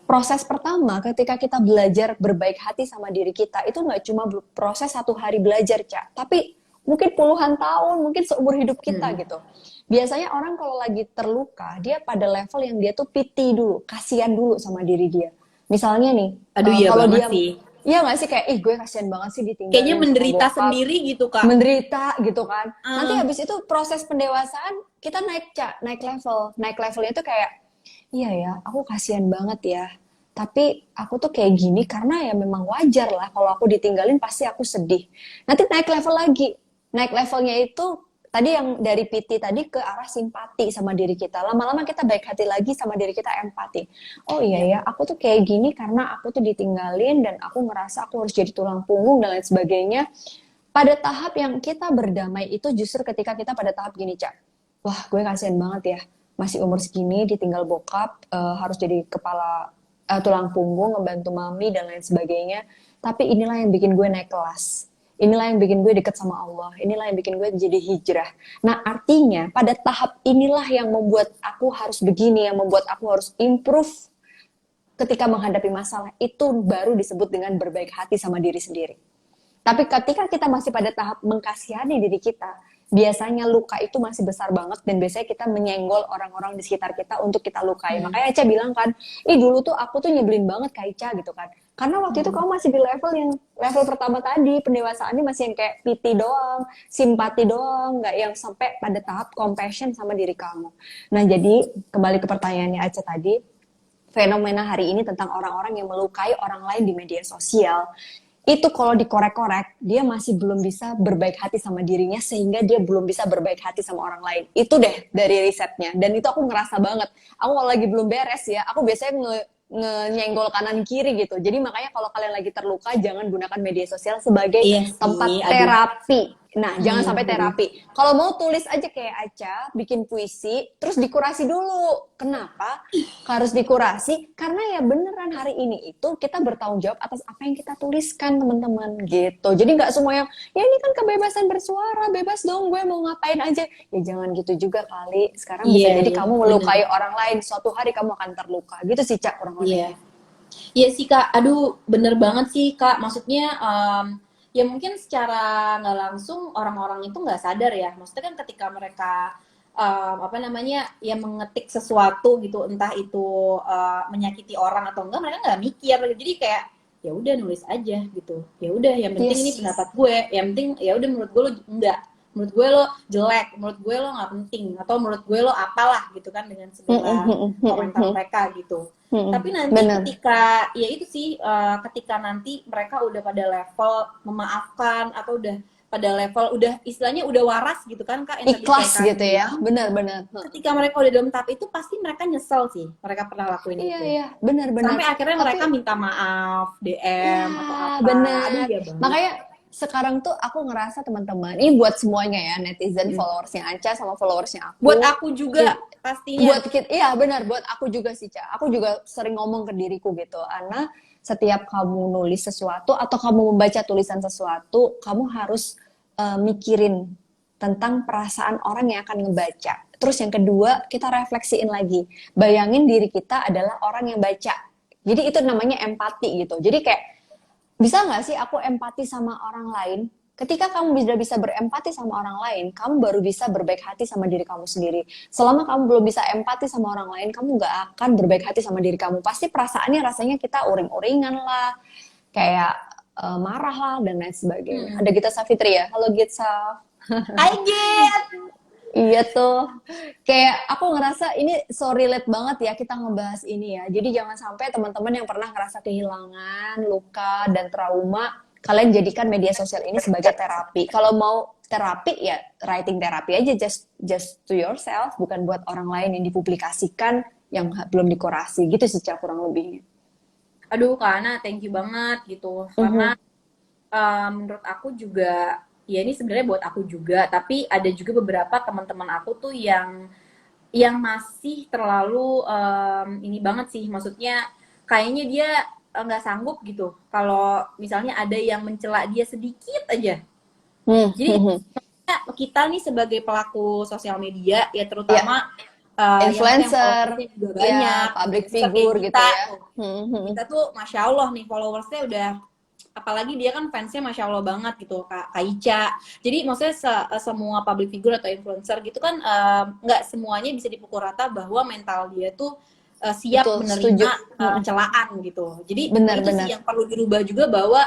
Proses pertama ketika kita belajar berbaik hati sama diri kita itu nggak cuma proses 1 hari belajar, Cak, tapi mungkin puluhan tahun, mungkin seumur hidup kita gitu. Biasanya orang kalau lagi terluka, dia pada level yang dia tuh pity dulu, kasihan dulu sama diri dia. Misalnya nih, kalau dia iya nggak sih kayak gue kasihan banget sih ditinggalin. Kayaknya menderita sendiri gitu, Kak. Menderita gitu kan. Nanti habis itu proses pendewasaan kita naik, Cak, naik level. Naik levelnya itu kayak iya ya, aku kasihan banget ya. Tapi aku tuh kayak gini karena ya memang wajar lah kalau aku ditinggalin pasti aku sedih. Nanti naik level lagi. Naik levelnya itu tadi yang dari pity tadi ke arah simpati sama diri kita. Lama-lama kita baik hati lagi sama diri kita, empati. Oh iya ya, aku tuh kayak gini karena aku tuh ditinggalin dan aku ngerasa aku harus jadi tulang punggung dan lain sebagainya. Pada tahap yang kita berdamai itu justru ketika kita pada tahap gini, Cak. Wah, gue kasihan banget ya. Masih umur segini ditinggal bokap, harus jadi kepala tulang punggung, ngebantu mami dan lain sebagainya. Tapi inilah yang bikin gue naik kelas. Inilah yang bikin gue deket sama Allah. Inilah yang bikin gue jadi hijrah. Nah, artinya pada tahap inilah yang membuat aku harus begini, yang membuat aku harus improve ketika menghadapi masalah itu baru disebut dengan berbaik hati sama diri sendiri. Tapi ketika kita masih pada tahap mengkasihani diri kita, biasanya luka itu masih besar banget dan biasanya kita menyenggol orang-orang di sekitar kita untuk kita lukai. Makanya Ica bilang kan, dulu tuh aku tuh nyebelin banget Kak Ica gitu kan. Karena waktu itu kamu masih di level pertama tadi, pendewasaannya masih yang kayak pity doang, simpati doang, nggak yang sampai pada tahap compassion sama diri kamu. Nah jadi kembali ke pertanyaannya Ica tadi, fenomena hari ini tentang orang-orang yang melukai orang lain di media sosial, itu kalau dikorek-korek, dia masih belum bisa berbaik hati sama dirinya sehingga dia belum bisa berbaik hati sama orang lain. Itu deh dari risetnya. Dan itu aku ngerasa banget. Aku kalau lagi belum beres ya, aku biasanya nyenggol kanan kiri gitu. Jadi makanya kalau kalian lagi terluka, jangan gunakan media sosial sebagai Iya tempat sih, aduh. terapi. Nah, jangan sampai Aduh. terapi. Kalau mau tulis aja kayak Aca, bikin puisi, terus dikurasi dulu. Kenapa? Harus dikurasi karena ya beneran hari ini itu kita bertanggung jawab atas apa yang kita tuliskan, teman-teman, gitu. Jadi nggak semua yang ya ini kan kebebasan bersuara, bebas dong gue mau ngapain aja. Ya jangan gitu juga kali. Sekarang bisa Iya, jadi iya, kamu benar. melukai orang lain, suatu hari kamu akan terluka. Gitu sih Cak kurang Iya. lebihnya. Iya sih Kak, aduh bener banget sih Kak. Maksudnya ya mungkin secara nggak langsung orang-orang itu nggak sadar ya. Maksudnya kan ketika mereka apa namanya ya mengetik sesuatu gitu, entah itu menyakiti orang atau enggak, mereka nggak mikir. Jadi kayak ya udah nulis aja gitu. Ya udah, yang penting ini Yes. pendapat gue. Yang penting ya udah menurut gue lo enggak. Menurut gue lo jelek, menurut gue lo nggak penting, atau menurut gue lo apalah gitu kan dengan segala komentar mereka gitu. Tapi nanti Bener. ketika ya itu sih ketika nanti mereka udah pada level memaafkan atau udah pada level udah istilahnya udah waras gitu kan Kak, yang tadi kayak Ikhlas Kak gitu ya. bilang, Benar-benar. ketika mereka udah dalam tahap itu pasti mereka nyesel sih mereka pernah lakuin Iya, itu. iya. Benar-benar. Sampai akhirnya Tapi mereka minta maaf, DM atau iya, apa. Aduh bener. ya banget. Makanya sekarang tuh aku ngerasa teman-teman, ini buat semuanya ya, netizen, Hmm. followersnya Anca sama followersnya Buat aku. aku juga pastinya. Buat kita, iya benar, buat aku juga sih, Ca. Aku juga sering ngomong ke diriku gitu, Ana, setiap kamu nulis sesuatu atau kamu membaca tulisan sesuatu, kamu harus mikirin tentang perasaan orang yang akan ngebaca. Terus yang kedua, kita refleksiin lagi. Bayangin diri kita adalah orang yang baca. Jadi itu namanya empati gitu. Jadi kayak bisa nggak sih aku empati sama orang lain? Ketika kamu sudah bisa berempati sama orang lain, kamu baru bisa berbaik hati sama diri kamu sendiri. Selama kamu belum bisa empati sama orang lain, kamu nggak akan berbaik hati sama diri kamu. Pasti perasaannya rasanya kita uring-uringan lah, kayak marah lah, dan lain sebagainya. Ada Gita Savitri ya? Halo Gita. I get. Iya tuh, kayak aku ngerasa ini so relate banget ya kita ngebahas ini ya. Jadi jangan sampai teman-teman yang pernah ngerasa kehilangan, luka, dan trauma, kalian jadikan media sosial ini sebagai terapi. Kalau mau terapi ya writing terapi aja, just to yourself, bukan buat orang lain yang dipublikasikan yang belum dikurasi gitu sih Cak, kurang lebihnya. Aduh Kak Ana, thank you banget gitu. Karena menurut aku juga ya ini sebenarnya buat aku juga, tapi ada juga beberapa teman-teman aku tuh yang masih terlalu ini banget sih, maksudnya kayaknya dia nggak sanggup gitu kalau misalnya ada yang mencela dia sedikit aja. Jadi kita nih sebagai pelaku sosial media ya, terutama yang kita yang Influencer, followersnya juga ya banyak, public influencer kayak figure gitu kita ya. tuh. Kita tuh masya Allah nih followersnya udah, apalagi dia kan fansnya masya Allah banget gitu Kak Ica. Jadi maksudnya semua public figure atau influencer gitu kan nggak semuanya bisa dipukul rata bahwa mental dia tuh siap Betul, setuju. menerima celaan gitu. Jadi itu sih Benar-benar. yang perlu dirubah juga, bahwa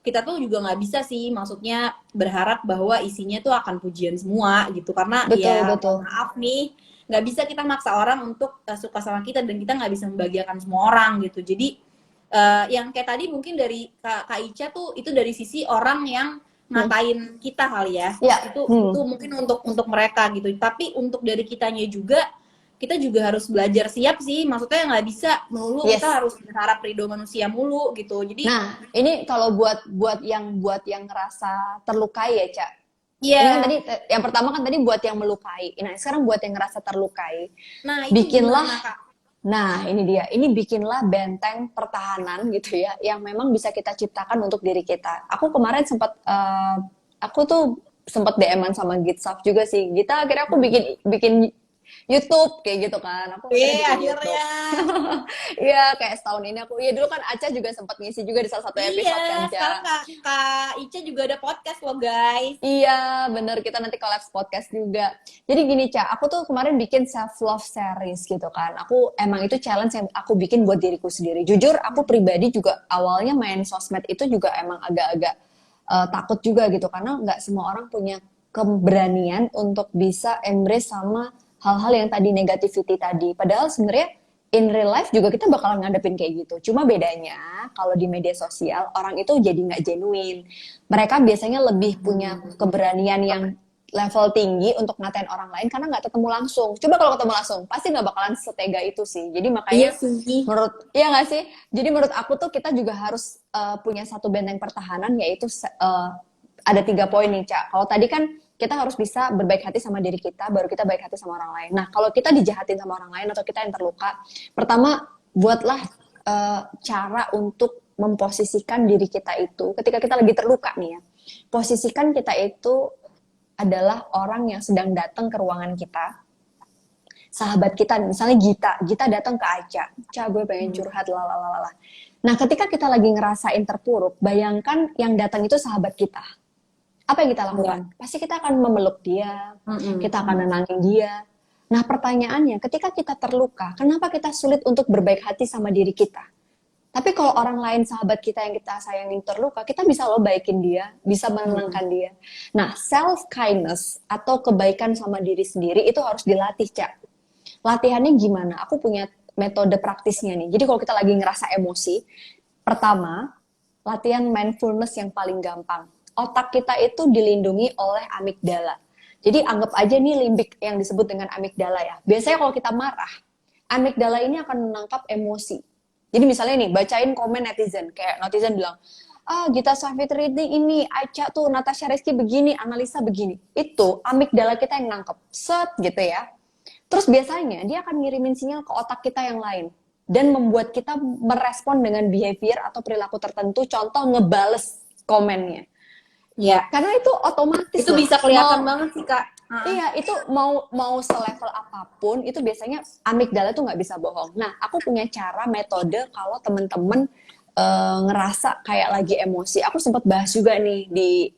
kita tuh juga nggak bisa sih maksudnya berharap bahwa isinya tuh akan pujian semua gitu, karena Betul, ya betul. mohon maaf nih, nggak bisa kita maksa orang untuk suka sama kita, dan kita nggak bisa membahagiakan semua orang gitu. Jadi yang kayak tadi mungkin dari Kak Ica tuh itu dari sisi orang yang ngatain kita kali ya, Ya. itu mungkin untuk mereka gitu. Tapi untuk dari kitanya juga, kita juga harus belajar siap sih, maksudnya nggak bisa melulu Yes. kita harus berharap ridho manusia mulu gitu. Jadi Nah, ini kalau buat yang ngerasa terlukai ya, Cak. iya, Ini kan tadi yang pertama kan tadi buat yang melukai. Nah, sekarang buat yang ngerasa terlukai. nah itu Bikinlah. gimana Kak? Nah, ini dia. Ini bikinlah benteng pertahanan gitu ya, yang memang bisa kita ciptakan untuk diri kita. Aku kemarin aku tuh sempat DM-an sama Gitsaf juga sih. Gita, akhirnya aku bikin YouTube kayak gitu kan. Aku akhirnya bikin YouTube. Akhirnya. Iya, kayak setahun ini aku. Iya dulu kan Aca juga sempat ngisi juga di salah satu episode kan, Iya, Ca. sekarang Kak Ica juga ada podcast loh, guys. Iya, bener. Kita nanti collab podcast juga. Jadi gini, Ca, aku tuh kemarin bikin self-love series gitu kan. Aku emang itu challenge yang aku bikin buat diriku sendiri. Jujur, aku pribadi juga awalnya main sosmed itu juga emang agak-agak takut juga gitu. Karena nggak semua orang punya keberanian untuk bisa embrace sama hal-hal yang tadi negativity tadi. Padahal sebenarnya in real life juga kita bakalan ngadepin kayak gitu. Cuma bedanya kalau di media sosial orang itu jadi nggak genuine. Mereka biasanya lebih punya keberanian yang level tinggi untuk ngatain orang lain karena nggak ketemu langsung. Coba kalau ketemu langsung, pasti nggak bakalan setega itu sih. Jadi Iya makanya sih. iya nggak sih? Jadi menurut aku tuh kita juga harus punya satu benteng pertahanan yaitu ada 3 poin nih, Cak. Kalau tadi kan kita harus bisa berbaik hati sama diri kita, baru kita baik hati sama orang lain. Nah, kalau kita dijahatin sama orang lain atau kita yang terluka, pertama buatlah cara untuk memposisikan diri kita itu ketika kita lagi terluka nih ya. Posisikan kita itu adalah orang yang sedang datang ke ruangan kita. Sahabat kita, misalnya Gita datang ke Aca, gue pengen curhat, lalalala. Nah, ketika kita lagi ngerasain terpuruk, bayangkan yang datang itu sahabat kita. Apa yang kita lakukan? Pasti kita akan memeluk dia, kita akan nenangin dia. Nah, pertanyaannya, ketika kita terluka, kenapa kita sulit untuk berbaik hati sama diri kita? Tapi kalau orang lain, sahabat kita yang kita sayangin terluka, kita bisa loh baikin dia, bisa menenangkan dia. Nah, self-kindness atau kebaikan sama diri sendiri itu harus dilatih, Cak. Latihannya gimana? Aku punya metode praktisnya nih. Jadi kalau kita lagi ngerasa emosi, pertama, latihan mindfulness yang paling gampang. Otak kita itu dilindungi oleh amigdala. Jadi anggap aja nih limbik yang disebut dengan amigdala ya. Biasanya kalau kita marah, amigdala ini akan menangkap emosi. Jadi misalnya nih, bacain komen netizen. Kayak netizen bilang, Gita Savitri ini, Aca tuh, Natasha Rizky begini, analisa begini. Itu amigdala kita yang nangkep. Set gitu ya. Terus biasanya dia akan ngirimin sinyal ke otak kita yang lain. Dan membuat kita merespon dengan behavior atau perilaku tertentu. Contoh ngebales komennya. Ya, Karena itu otomatis itu lah. bisa kelihatan banget sih, Kak. Iya, itu mau selevel apapun, itu biasanya amigdala tuh nggak bisa bohong. Nah, aku punya cara, metode kalau temen-temen ngerasa kayak lagi emosi. Aku sempat bahas juga nih di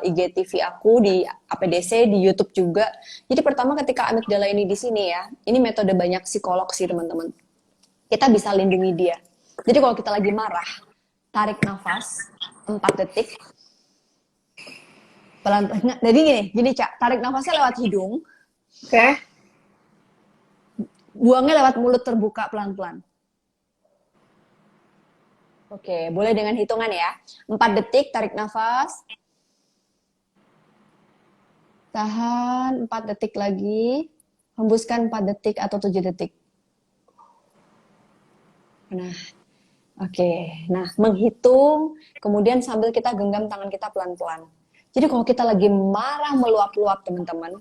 IGTV aku, di APDC, di YouTube juga. Jadi pertama ketika amigdala ini di sini ya, ini metode banyak psikolog sih teman-teman. Kita bisa lindungi dia. Jadi kalau kita lagi marah, tarik nafas 4 detik, pelan-pelan. Jadi gini Cak, tarik nafasnya lewat hidung. Oke. Buangnya lewat mulut terbuka pelan-pelan. Oke, boleh dengan hitungan ya. 4 detik, tarik nafas. Tahan 4 detik lagi. Hembuskan 4 detik atau 7 detik. Nah, oke. Nah, menghitung, kemudian sambil kita genggam tangan kita pelan-pelan. Jadi kalau kita lagi marah meluap-luap teman-teman,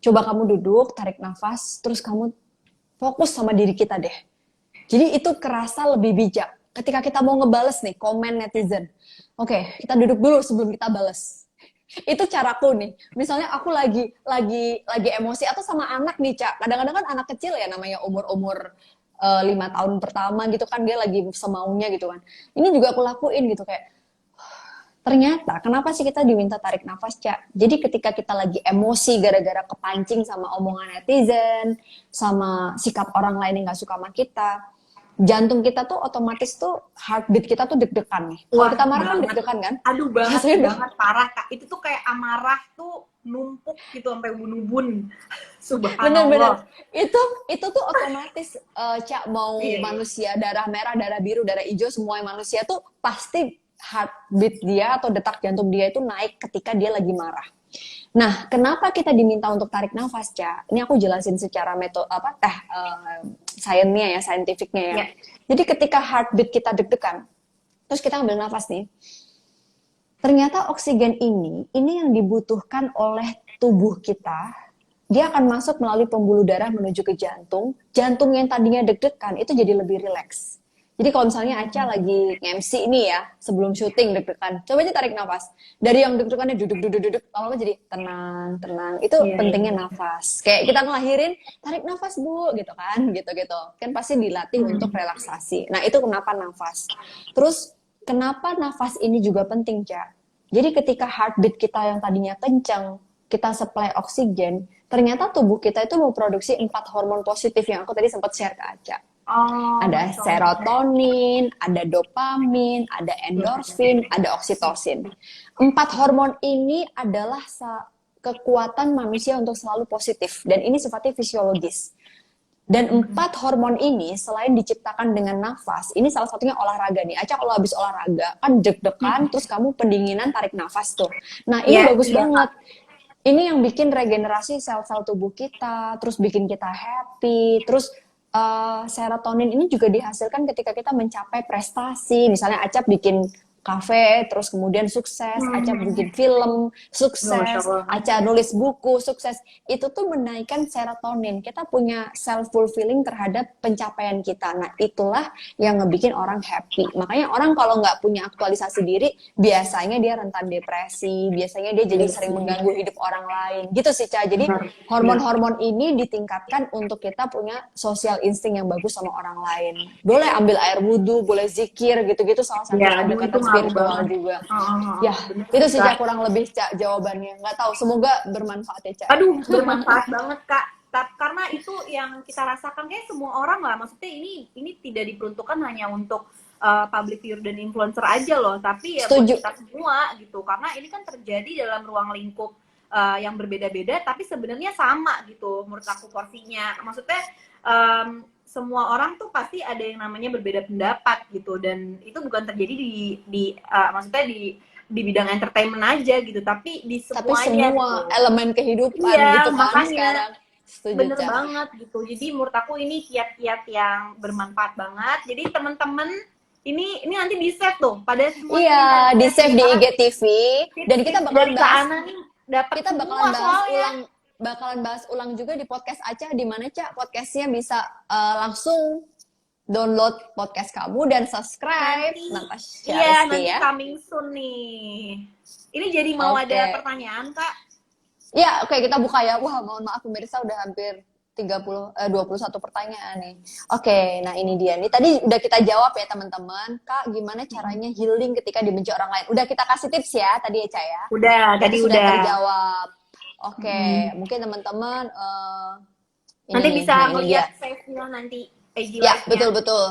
coba kamu duduk, tarik nafas, terus kamu fokus sama diri kita deh. Jadi itu kerasa lebih bijak. Ketika kita mau ngebales nih komen netizen, oke, kita duduk dulu sebelum kita bales. Itu caraku nih. Misalnya aku lagi emosi atau sama anak nih, Cak. Kadang-kadang kan anak kecil ya namanya umur 5 tahun pertama gitu kan, dia lagi semaunya gitu kan. Ini juga aku lakuin gitu kayak, ternyata kenapa sih kita diminta tarik nafas, Cak? Jadi ketika kita lagi emosi gara-gara kepancing sama omongan netizen, sama sikap orang lain yang gak suka sama kita, jantung kita tuh otomatis tuh heartbeat kita tuh deg-degan nih. Kalau kita marah kan deg-degan kan? Aduh banget, Rasanya banget parah, Kak. Itu tuh kayak amarah tuh numpuk gitu sampai ubun-ubun. Subhanallah. Bener-bener. Itu tuh otomatis, Cak, mau manusia darah merah, darah biru, darah hijau, semua manusia tuh pasti heartbeat dia atau detak jantung dia itu naik ketika dia lagi marah. Nah, kenapa kita diminta untuk tarik nafas, Ca? Ini aku jelasin secara metode sainsnya ya, scientificnya ya. Jadi ketika heartbeat kita deg-degan, terus kita ambil nafas nih. Ternyata oksigen ini yang dibutuhkan oleh tubuh kita. Dia akan masuk melalui pembuluh darah menuju ke jantung. Jantung yang tadinya deg-degan itu jadi lebih rileks. Jadi kalau misalnya Aca lagi nge-MC ini ya, sebelum syuting deg-degan, coba aja tarik nafas. Dari yang deg-degannya duduk-duduk, lama-lama jadi tenang, tenang. Itu Iya, iya. pentingnya nafas. Kayak kita ngelahirin, tarik nafas Bu, gitu kan, gitu-gitu. Kan pasti dilatih untuk relaksasi. Nah itu kenapa nafas. Terus kenapa nafas ini juga penting, Ca? Jadi ketika heartbeat kita yang tadinya kencang, kita supply oksigen, ternyata tubuh kita itu memproduksi 4 hormon positif yang aku tadi sempat share ke Aca. Oh, Ada masya Allah. serotonin, ada dopamin, ada endorfin, ada oksitosin. 4 hormon ini adalah kekuatan manusia untuk selalu positif dan ini sifatnya fisiologis. Dan 4 hormon ini selain diciptakan dengan nafas, ini salah satunya olahraga nih. Aca kalau habis olahraga kan deg-degan, terus kamu pendinginan tarik nafas tuh. Nah ini Iya, bagus iya, Kak. banget. Ini yang bikin regenerasi sel-sel tubuh kita, terus bikin kita happy, terus serotonin ini juga dihasilkan ketika kita mencapai prestasi. Misalnya Acap bikin kafe, terus kemudian sukses, Acap bikin film, Masya sukses, Allah. Acap nulis buku, sukses. Itu tuh menaikkan serotonin. Kita punya self-fulfilling terhadap pencapaian kita. Nah, itulah yang ngebikin orang happy. Makanya orang kalau nggak punya aktualisasi diri, biasanya dia rentan depresi, biasanya dia jadi sering mengganggu hidup orang lain. Gitu sih, Ca. Jadi, Benar. hormon-hormon ini ditingkatkan untuk kita punya social insting yang bagus sama orang lain. Boleh ambil air wudhu, boleh zikir, gitu-gitu salah satu Ya, aduh itu pendekatan ngaruh spiritual banget. juga. Heeh, Ya, bener itu sih, sih Kak. Cak kurang lebih Cak jawabannya. Nggak tahu, semoga bermanfaat ya Cak. Aduh, bermanfaat banget, Kak. Karena itu yang kita rasakan kayak semua orang lah. Maksudnya ini tidak diperuntukkan hanya untuk public figure dan influencer aja loh, tapi ya buat Setuju. kita semua gitu. Karena ini kan terjadi dalam ruang lingkup yang berbeda-beda, tapi sebenarnya sama gitu menurut aku porsinya. Maksudnya semua orang tuh pasti ada yang namanya berbeda pendapat gitu, dan itu bukan terjadi maksudnya di bidang entertainment aja gitu, tapi di Tapi semuanya semua gitu. elemen kehidupan Iya, gitu kan makanya sekarang. Setuju bener Cak. banget gitu. Jadi menurut aku ini kiat-kiat yang bermanfaat banget. Jadi teman-teman ini nanti di save tuh pada semua yang Iya, minta di di save save nih, di karena IGTV dan kita tips-tips bakalan dari Kak bahas Ana nih dapat kita semua soalnya. bakalan bahas ulang juga di podcast Aca di mana Cak podcastnya bisa langsung download podcast kamu dan subscribe Nanti Natasha iya, Rizky nanti ya. coming soon nih. Ini jadi mau ada Oke. pertanyaan, Kak? Ya, oke kita buka ya. Wah, mohon maaf pemirsa udah hampir 21 pertanyaan nih. Oke, nah ini dia. Nih tadi udah kita jawab ya teman-teman. Kak, gimana caranya healing ketika dibenci orang lain? Udah kita kasih tips ya tadi ya, Ca ya. Udah, Berarti tadi sudah udah. terjawab. Oke, mungkin teman-teman ini Nanti nih. bisa Nah, ini dia. ngeliat save-nya nanti IG Ya, live-nya. betul-betul.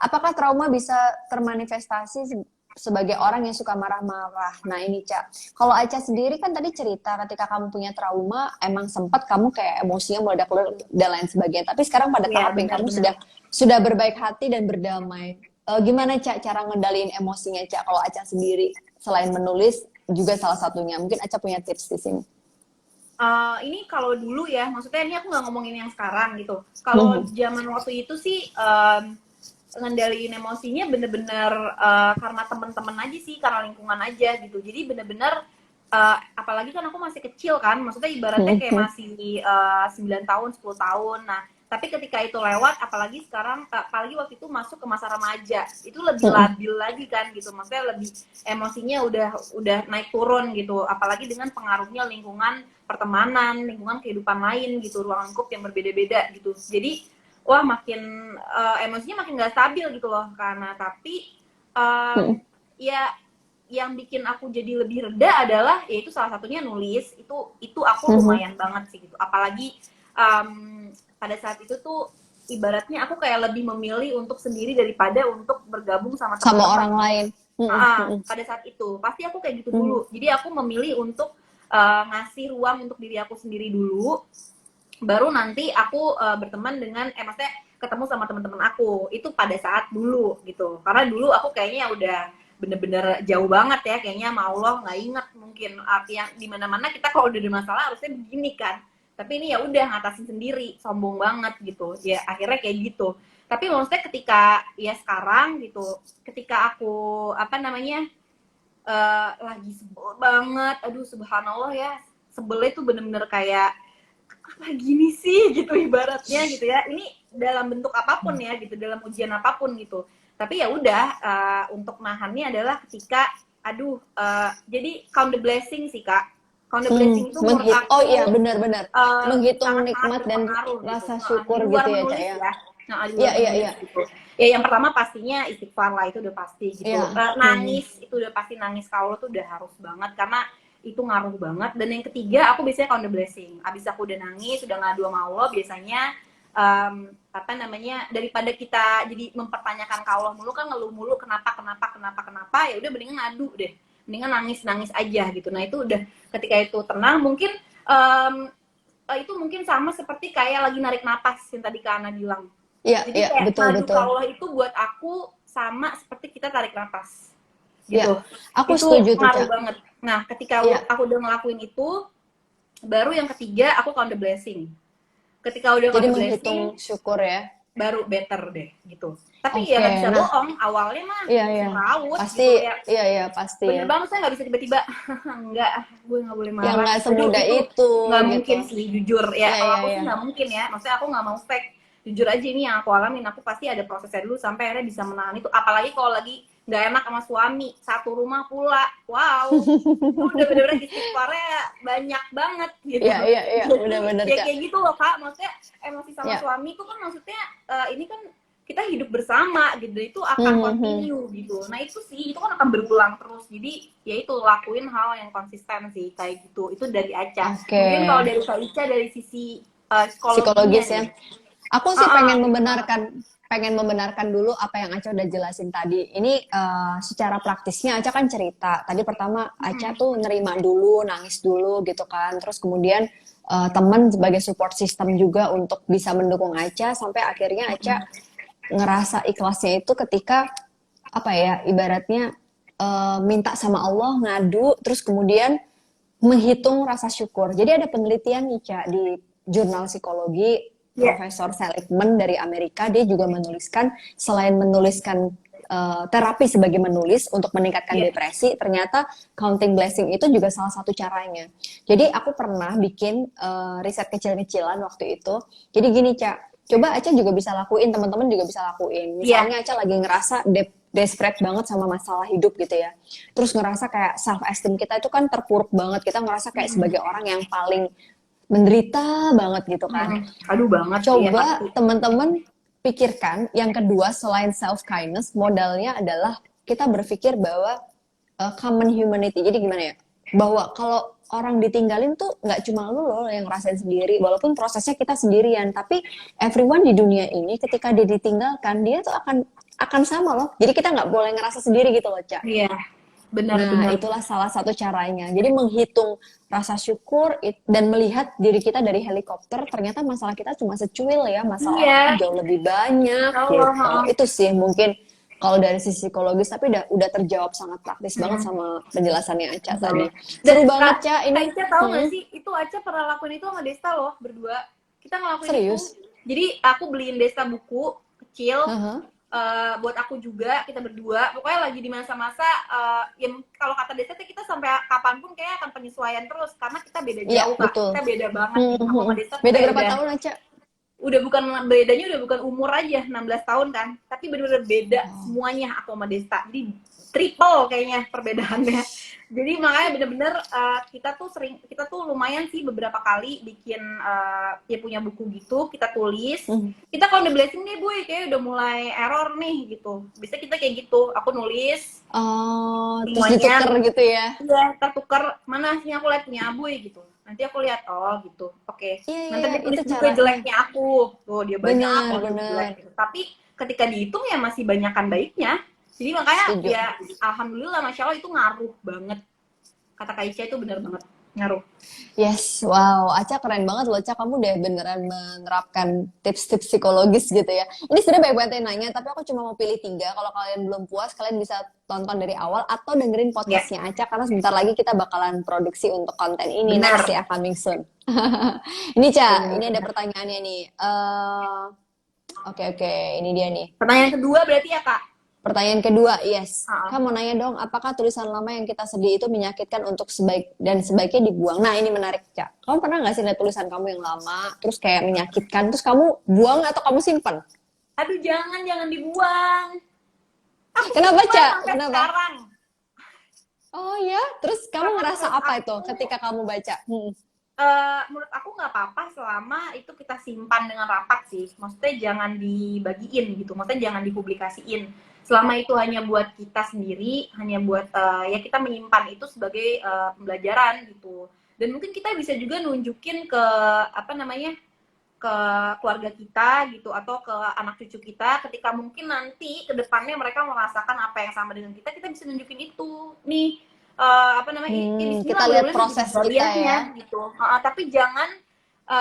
Apakah trauma bisa termanifestasi sebagai orang yang suka marah-marah? Nah ini Cak, kalau Aca sendiri kan tadi cerita ketika kamu punya trauma, emang sempat kamu kayak emosinya meledak-ledak dan lain sebagainya. Tapi sekarang pada Iya, tahap yang kamu benar-benar. sudah berbaik hati dan berdamai. Gimana Cak cara ngendaliin emosinya Cak? Kalau Aca sendiri selain menulis juga salah satunya. Mungkin Aca punya tips di sini. Ini kalau dulu ya, maksudnya ini aku nggak ngomongin yang sekarang gitu. Kalau zaman waktu itu sih ngendaliin emosinya bener-bener karena teman-teman aja sih, karena lingkungan aja gitu. Jadi bener-bener apalagi kan aku masih kecil kan, maksudnya ibaratnya kayak masih 9 tahun, 10 tahun. Nah, tapi ketika itu lewat, apalagi sekarang, apalagi waktu itu masuk ke masa remaja, itu lebih labil lagi kan gitu. Maksudnya lebih emosinya udah naik turun gitu, apalagi dengan pengaruhnya lingkungan pertemanan, lingkungan kehidupan lain gitu, ruang lingkup yang berbeda-beda gitu. Jadi wah makin emosinya makin nggak stabil gitu loh, karena tapi ya yang bikin aku jadi lebih reda adalah yaitu salah satunya nulis. Itu aku lumayan banget sih gitu, apalagi pada saat itu tuh ibaratnya aku kayak lebih memilih untuk sendiri daripada untuk bergabung sama teman-teman orang lain. pada saat itu pasti aku kayak gitu dulu. Jadi aku memilih untuk ngasih ruang untuk diri aku sendiri dulu, baru nanti aku berteman dengan maksudnya ketemu sama teman-teman aku itu pada saat dulu gitu. Karena dulu aku kayaknya udah bener-bener jauh banget ya, kayaknya sama Allah nggak inget mungkin yang dimana-mana kita kalau udah ada masalah harusnya begini kan, tapi ini ya udah ngatasin sendiri, sombong banget gitu ya, akhirnya kayak gitu. Tapi maksudnya ketika ya sekarang gitu, ketika aku apa namanya lagi sebel banget, aduh subhanallah ya, sebelnya tuh bener-bener kayak apa gini sih gitu ibaratnya gitu ya, ini dalam bentuk apapun ya gitu, dalam ujian apapun gitu. Tapi ya udah, untuk nahannya adalah ketika jadi count the blessing sih Kak. Count the blessing itu menurut Oh aku iya, benar-benar menghitung sangat-sangat nikmat dan berpengaruh gitu. rasa Di syukur luar gitu ya, Cak menulis ya. ya. Nah, di Iya, luar iya, menulis iya. gitu. Ya yang pertama pastinya istighfar lah, itu udah pasti gitu. Iya. Nangis itu udah pasti, nangis ke Allah tuh udah harus banget karena itu ngaruh banget. Dan yang ketiga aku biasanya count the blessing. Abis aku udah nangis, udah ngadu sama Allah, biasanya daripada kita jadi mempertanyakan ke Allah mulu, kan ngeluh mulu kenapa, ya udah mendingan ngadu deh, mendingan nangis aja gitu. Nah itu udah, ketika itu tenang mungkin itu mungkin sama seperti kayak lagi narik napas yang tadi Kak Ana bilang. Iya, Jadi iya, kayak betul, ngadu ke betul. Allah itu buat aku sama seperti kita tarik napas Iya, gitu. aku Itu setuju tuh, ngaruh Cak. banget. Nah ketika Iya. aku udah ngelakuin itu, baru yang ketiga aku count the blessing. Ketika udah count Jadi the menghitung blessing, syukur ya. baru better deh gitu. Tapi ya Oke, nggak bisa nah, bohong, awalnya mah iya, iya. semrawut Pasti, gitu ya. iya, iya, pasti Bener ya. banget, saya nggak bisa tiba-tiba enggak, gue nggak boleh Yang marah. nggak Aduh semudah itu itu nggak gitu. mungkin sih, jujur ya. Iya, Kalau iya, aku iya. sih nggak mungkin ya, maksudnya aku nggak mau fake. Jujur aja, ini yang aku alamin, aku pasti ada prosesnya dulu sampai akhirnya bisa menahan itu. Apalagi kalau lagi nggak enak sama suami, satu rumah pula, wow, itu udah bener-bener istighfarnya banyak banget gitu. Iya, iya, iya, Jadi benar-benar, ya Cak. kayak gitu loh Kak, maksudnya emosi sama Iya. suami itu kan maksudnya ini kan kita hidup bersama gitu, itu akan continue gitu. Nah itu sih, itu kan akan berulang terus. Jadi ya itu, lakuin hal yang konsisten sih kayak gitu. Itu dari Aca. Oke. Mungkin kalau dari Kak Ica dari sisi psikologinya Psikologis ya. nih. Aku sih pengen Gimana? membenarkan dulu apa yang Aca udah jelasin tadi. Ini secara praktisnya Aca kan cerita. Tadi pertama Aca tuh nerima dulu, nangis dulu gitu kan. Terus kemudian teman sebagai support system juga untuk bisa mendukung Aca sampai akhirnya Aca ngerasa ikhlasnya itu ketika apa ya, ibaratnya minta sama Allah, ngadu, terus kemudian menghitung rasa syukur. Jadi ada penelitian nih Ca di jurnal psikologi, Ya. Profesor Seligman dari Amerika, dia juga menuliskan, selain menuliskan terapi sebagai menulis untuk meningkatkan depresi, ternyata counting blessing itu juga salah satu caranya. Jadi aku pernah bikin riset kecil-kecilan waktu itu. Jadi gini Cak, coba Aca juga bisa lakuin, teman-teman juga bisa lakuin. Misalnya Aca lagi ngerasa desperate banget sama masalah hidup gitu ya. Terus ngerasa kayak self esteem kita itu kan terpuruk banget. Kita ngerasa kayak sebagai orang yang paling menderita banget gitu kan. Aduh banget. Coba teman-teman pikirkan yang kedua selain self kindness, modalnya adalah kita berpikir bahwa common humanity. Jadi gimana ya? Bahwa kalau orang ditinggalin tuh nggak cuma lu loh yang ngerasain sendiri, walaupun prosesnya kita sendirian, tapi everyone di dunia ini ketika dia ditinggalkan, dia tuh akan sama loh. Jadi kita nggak boleh ngerasa sendiri gitu loh, Cak. Iya, benar. Nah, itulah salah satu caranya. Jadi menghitung rasa syukur dan melihat diri kita dari helikopter, ternyata masalah kita cuma secuil ya, masalah orang kan jauh lebih banyak gitu. Itu sih mungkin kalau dari sisi psikologis, tapi udah terjawab sangat praktis banget sama penjelasannya Aca tadi. Seru banget, Ca. Ini Aca tahu nggak sih, itu Aca pernah lakuin itu sama Desta loh, berdua. Kita ngelakuin serius? itu. Jadi aku beliin Desta buku kecil. Buat aku juga, kita berdua pokoknya lagi di masa-masa yang kalau kata Desa kita sampai kapanpun kayak akan penyesuaian terus karena kita beda jauh Kak. Kita beda banget. Aku sama Desa beda berapa tahun Aca? Udah bedanya udah bukan umur aja, 16 tahun kan, tapi bener-bener beda semuanya aku sama Desta. Jadi triple kayaknya perbedaannya. Jadi makanya bener-bener kita tuh lumayan sih beberapa kali bikin ya punya buku gitu, kita tulis. Kita kalau udah blessing nih Bu, kayak udah mulai error nih gitu. Bisa kita kayak gitu, aku nulis. Terus ditukar gitu ya? Iya, tertukar. Mana sih aku lihat punya Abu gitu. Nanti aku lihat, oh gitu, oke. Nanti dia tulis juga jeleknya aku. Tuh dia banyak aku jelek gitu. Tapi ketika dihitung ya masih banyakan baiknya. Jadi makanya ya alhamdulillah, masya Allah itu ngaruh banget. Kata Kak Ica itu benar banget ngaruh. Yes, wow, Aca keren banget loh, Aca, kamu udah beneran menerapkan tips-tips psikologis gitu ya. Ini sebenarnya banyak banget yang nanya, tapi aku cuma mau pilih 3. Kalau kalian belum puas, kalian bisa tonton dari awal atau dengerin podcastnya Aca, karena sebentar lagi kita bakalan produksi untuk konten ini. Next ya, coming soon. Ini Ca, ini ada pertanyaannya nih. Oke, ini dia nih. Pertanyaan kedua berarti ya Kak? Pertanyaan kedua, yes. Kamu mau nanya dong, apakah tulisan lama yang kita sedih itu menyakitkan untuk sebaiknya dibuang? Nah, ini menarik, Cak. Kamu pernah nggak sih lihat tulisan kamu yang lama, terus kayak menyakitkan, terus kamu buang atau kamu simpan? Aduh, jangan dibuang. Aku Kenapa, simpan Cak? sampai Kenapa? sekarang. Oh ya, terus kamu Karena ngerasa menurut apa itu aku, ketika kamu baca? menurut aku nggak apa-apa selama itu kita simpan dengan rapat sih. Maksudnya jangan dibagiin gitu. Maksudnya jangan dipublikasiin. Selama itu hanya buat kita sendiri, hanya buat ya kita menyimpan itu sebagai pembelajaran gitu. Dan mungkin kita bisa juga nunjukin ke apa namanya, ke keluarga kita gitu atau ke anak cucu kita ketika mungkin nanti ke depannya mereka merasakan apa yang sama dengan kita bisa nunjukin itu nih, apa namanya, Kita Bismillah lihat mudah-mudahan itu jadi proses kita hadiahnya ya. gitu. Tapi jangan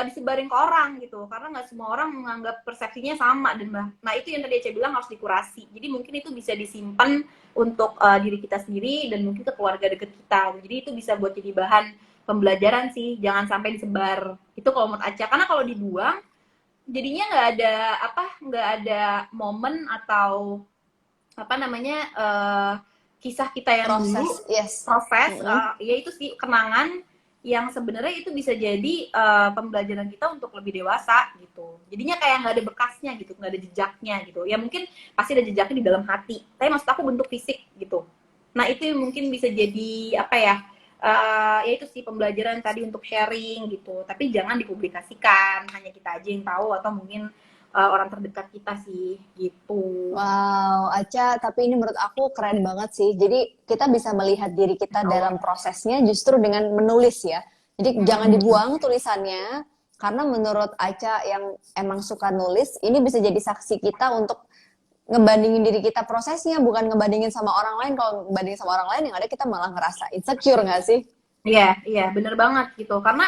disebarin ke orang gitu karena nggak semua orang menganggap persepsinya sama dan nah itu yang tadi saya bilang harus dikurasi. Jadi mungkin itu bisa disimpan untuk diri kita sendiri dan mungkin ke keluarga deket kita. Jadi itu bisa buat jadi bahan pembelajaran sih, jangan sampai disebar. Itu kalau menurut Aca, karena kalau dibuang jadinya nggak ada momen atau apa namanya, kisah kita yang dulu, Proses, yes. proses, ya itu sih kenangan yang sebenarnya itu bisa jadi pembelajaran kita untuk lebih dewasa gitu. Jadinya kayak nggak ada bekasnya gitu, nggak ada jejaknya gitu. Ya mungkin pasti ada jejaknya di dalam hati, tapi maksud aku bentuk fisik gitu. Nah itu mungkin bisa jadi apa ya? Ya itu sih pembelajaran tadi untuk sharing gitu. Tapi jangan dipublikasikan, hanya kita aja yang tahu atau mungkin orang terdekat kita sih gitu. Wow, Aca, tapi ini menurut aku keren banget sih. Jadi kita bisa melihat diri kita Insya Allah. dalam prosesnya justru dengan menulis ya. Jadi jangan Hmm. dibuang tulisannya, karena menurut Aca yang emang suka nulis, ini bisa jadi saksi kita untuk ngebandingin diri kita prosesnya, bukan ngebandingin sama orang lain. Kalau ngebandingin sama orang lain, yang ada kita malah ngerasa insecure nggak sih? Iya, iya, bener banget gitu. Karena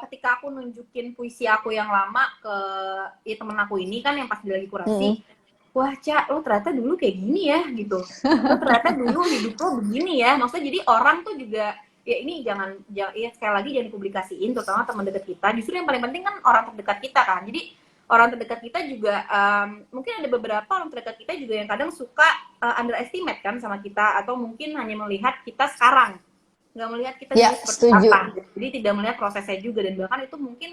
ketika aku nunjukin puisi aku yang lama ke ya, temen aku ini kan yang pas dia lagi kurasi, Mm-mm. wah Cak, lo ternyata dulu kayak gini ya gitu. Lo ternyata dulu hidup lo begini ya. Maksudnya jadi orang tuh juga ya ini ya sekali lagi jangan dipublikasiin, terutama teman dekat kita. Justru yang paling penting kan orang terdekat kita kan. Jadi orang terdekat kita juga mungkin ada beberapa orang terdekat kita juga yang kadang suka underestimate kan sama kita atau mungkin hanya melihat kita sekarang, nggak melihat kita Ya, dulu seperti setuju. apa, jadi tidak melihat prosesnya juga dan bahkan itu mungkin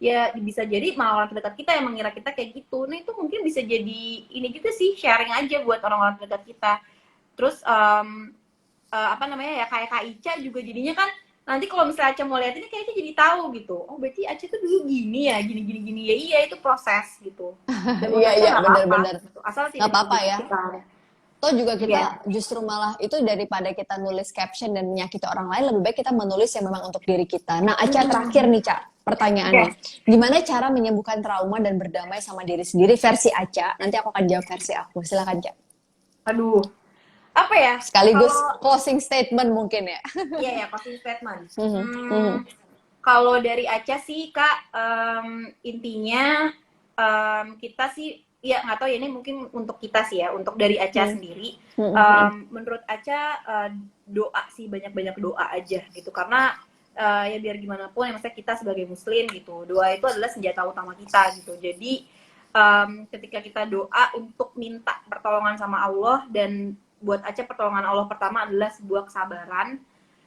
ya bisa jadi malah orang terdekat kita yang mengira kita kayak gitu. Nah itu mungkin bisa jadi ini juga sih sharing aja buat orang-orang terdekat kita. Terus apa namanya ya kayak Kak Ica juga jadinya kan nanti kalau misalnya Aca mau lihat ini kayaknya jadi tahu gitu, oh berarti Aca tuh dulu gini ya, gini ya, iya itu proses gitu dan menurut Iya, Aca iya, nggak apa-apa benar-benar. gitu, asal Nggak tidak apa-apa ya. dipublikasikan. Toh juga Iya. kita justru malah itu daripada kita nulis caption dan menyakiti orang lain, lebih baik kita menulis yang memang untuk diri kita. Nah, Aca terakhir nih, Cak, pertanyaannya. Yes. Gimana cara menyembuhkan trauma dan berdamai sama diri sendiri versi Aca? Nanti aku akan jawab versi aku. Silakan, Cak. Aduh, apa ya, Sekaligus kalau closing statement mungkin ya. iya ya closing statement. Mhm, mhm, Kalau dari Aca sih Kak, intinya kita sih ya nggak tahu ya ini mungkin untuk kita sih ya, untuk dari Aca mhm, sendiri. mhm, Menurut Aca doa sih, banyak-banyak doa aja gitu karena ya biar gimana pun ya maksudnya kita sebagai muslim gitu, doa itu adalah senjata utama kita gitu. Jadi ketika kita doa untuk minta pertolongan sama Allah, dan buat Aca pertolongan Allah pertama adalah sebuah kesabaran,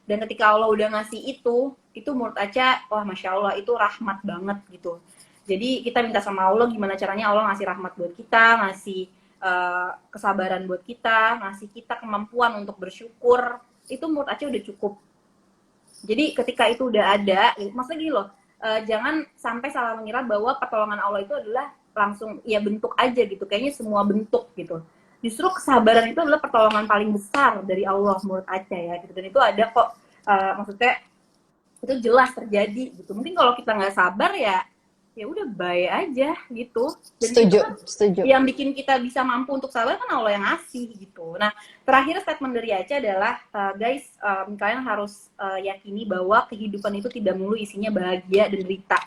dan ketika Allah udah ngasih itu menurut Aca wah masya Allah itu rahmat banget gitu. Jadi kita minta sama Allah gimana caranya Allah ngasih rahmat buat kita, ngasih kesabaran buat kita, ngasih kita kemampuan untuk bersyukur, itu menurut Aca udah cukup. Jadi ketika itu udah ada, maksudnya gini loh, jangan sampai salah mengira bahwa pertolongan Allah itu adalah langsung ya bentuk aja gitu, kayaknya semua bentuk gitu. Justru kesabaran itu adalah pertolongan paling besar dari Allah menurut Aca ya gitu. Dan itu ada kok, maksudnya itu jelas terjadi gitu. Mungkin kalau kita nggak sabar ya udah bye aja gitu. Dan itu setuju, kan setuju. yang bikin kita bisa mampu untuk sabar kan Allah yang ngasih gitu. Nah, terakhir statement dari Aca adalah guys, kalian harus yakini bahwa kehidupan itu tidak melulu isinya bahagia dan derita.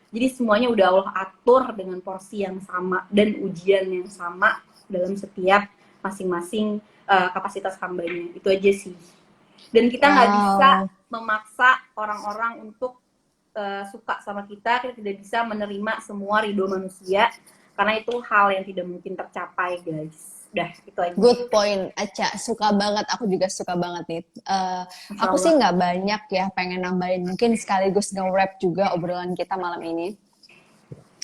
Jadi semuanya udah Allah atur dengan porsi yang sama dan ujian yang sama dalam setiap masing-masing kapasitas hambanya. Itu aja sih. Dan kita nggak bisa Wow. memaksa orang-orang untuk suka sama kita tidak bisa menerima semua ridho manusia, karena itu hal yang tidak mungkin tercapai guys. Udah, itu aja. Good point, Aca. Suka banget, aku juga suka banget nih. Masya Aku sih Allah. nggak banyak ya pengen nambahin, mungkin sekaligus nge-wrap juga obrolan kita malam ini.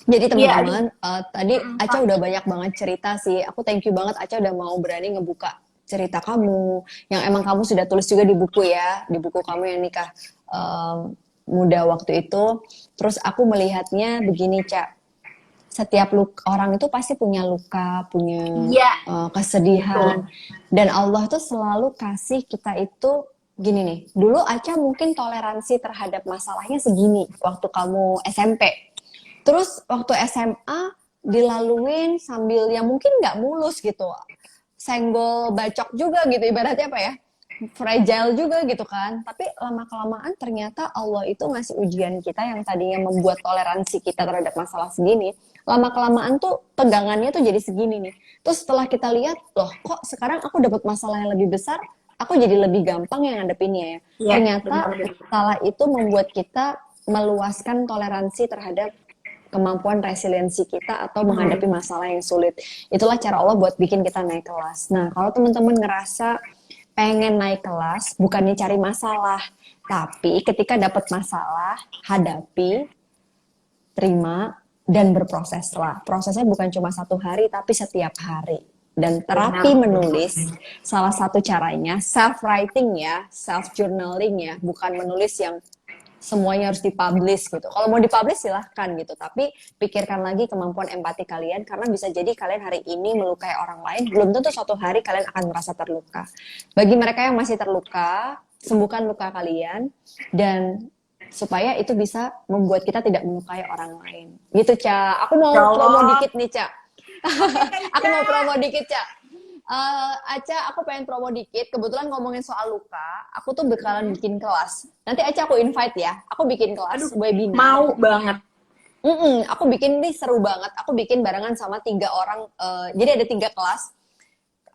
Jadi Iya, aduh. teman-teman, tadi Aca Kak. udah banyak banget cerita sih. Aku thank you banget Aca udah mau berani ngebuka cerita kamu, yang emang kamu sudah tulis juga di buku ya, di buku kamu yang nikah muda waktu itu. Terus aku melihatnya begini, Cak. Setiap orang itu pasti punya luka, punya Iya, kesedihan, betul. dan Allah tuh selalu kasih kita itu gini nih. Dulu Aca mungkin toleransi terhadap masalahnya segini waktu kamu SMP. Terus waktu SMA dilaluin sambil ya mungkin nggak mulus gitu, senggol bacok juga gitu ibaratnya apa ya, fragile juga gitu kan. Tapi lama kelamaan ternyata Allah itu ngasih ujian kita yang tadinya membuat toleransi kita terhadap masalah segini, lama kelamaan tuh pegangannya tuh jadi segini nih. Terus setelah kita lihat, loh kok sekarang aku dapat masalah yang lebih besar, aku jadi lebih gampang yang ngadepinnya ya. Iya, Ternyata benar-benar. masalah itu membuat kita meluaskan toleransi terhadap kemampuan resiliensi kita atau menghadapi masalah yang sulit. Itulah cara Allah buat bikin kita naik kelas. Nah, kalau teman-teman ngerasa pengen naik kelas, bukannya cari masalah, tapi ketika dapat masalah, hadapi, terima, dan berproseslah. Prosesnya bukan cuma 1 hari, tapi setiap hari. Dan terapi Benar. menulis, salah satu caranya self-writing ya, self-journaling ya, bukan menulis yang semuanya harus dipublish gitu. Kalau mau dipublish silahkan gitu, tapi pikirkan lagi kemampuan empati kalian, karena bisa jadi kalian hari ini melukai orang lain, belum tentu suatu hari kalian akan merasa terluka. Bagi mereka yang masih terluka, sembuhkan luka kalian, dan supaya itu bisa membuat kita tidak melukai orang lain. Gitu, Ca. Aku Ya mau promo Allah. dikit nih, Ca. Oke, Kak Aku Ica. mau promo dikit, Ca. Aca, aku pengen promo dikit. Kebetulan ngomongin soal luka, aku tuh bakalan bikin kelas. Nanti Aca aku invite ya. Aku bikin Aduh, kelas webinar. mau banget. Aku bikin nih seru banget. Aku bikin barengan sama 3 orang. Jadi ada 3 kelas.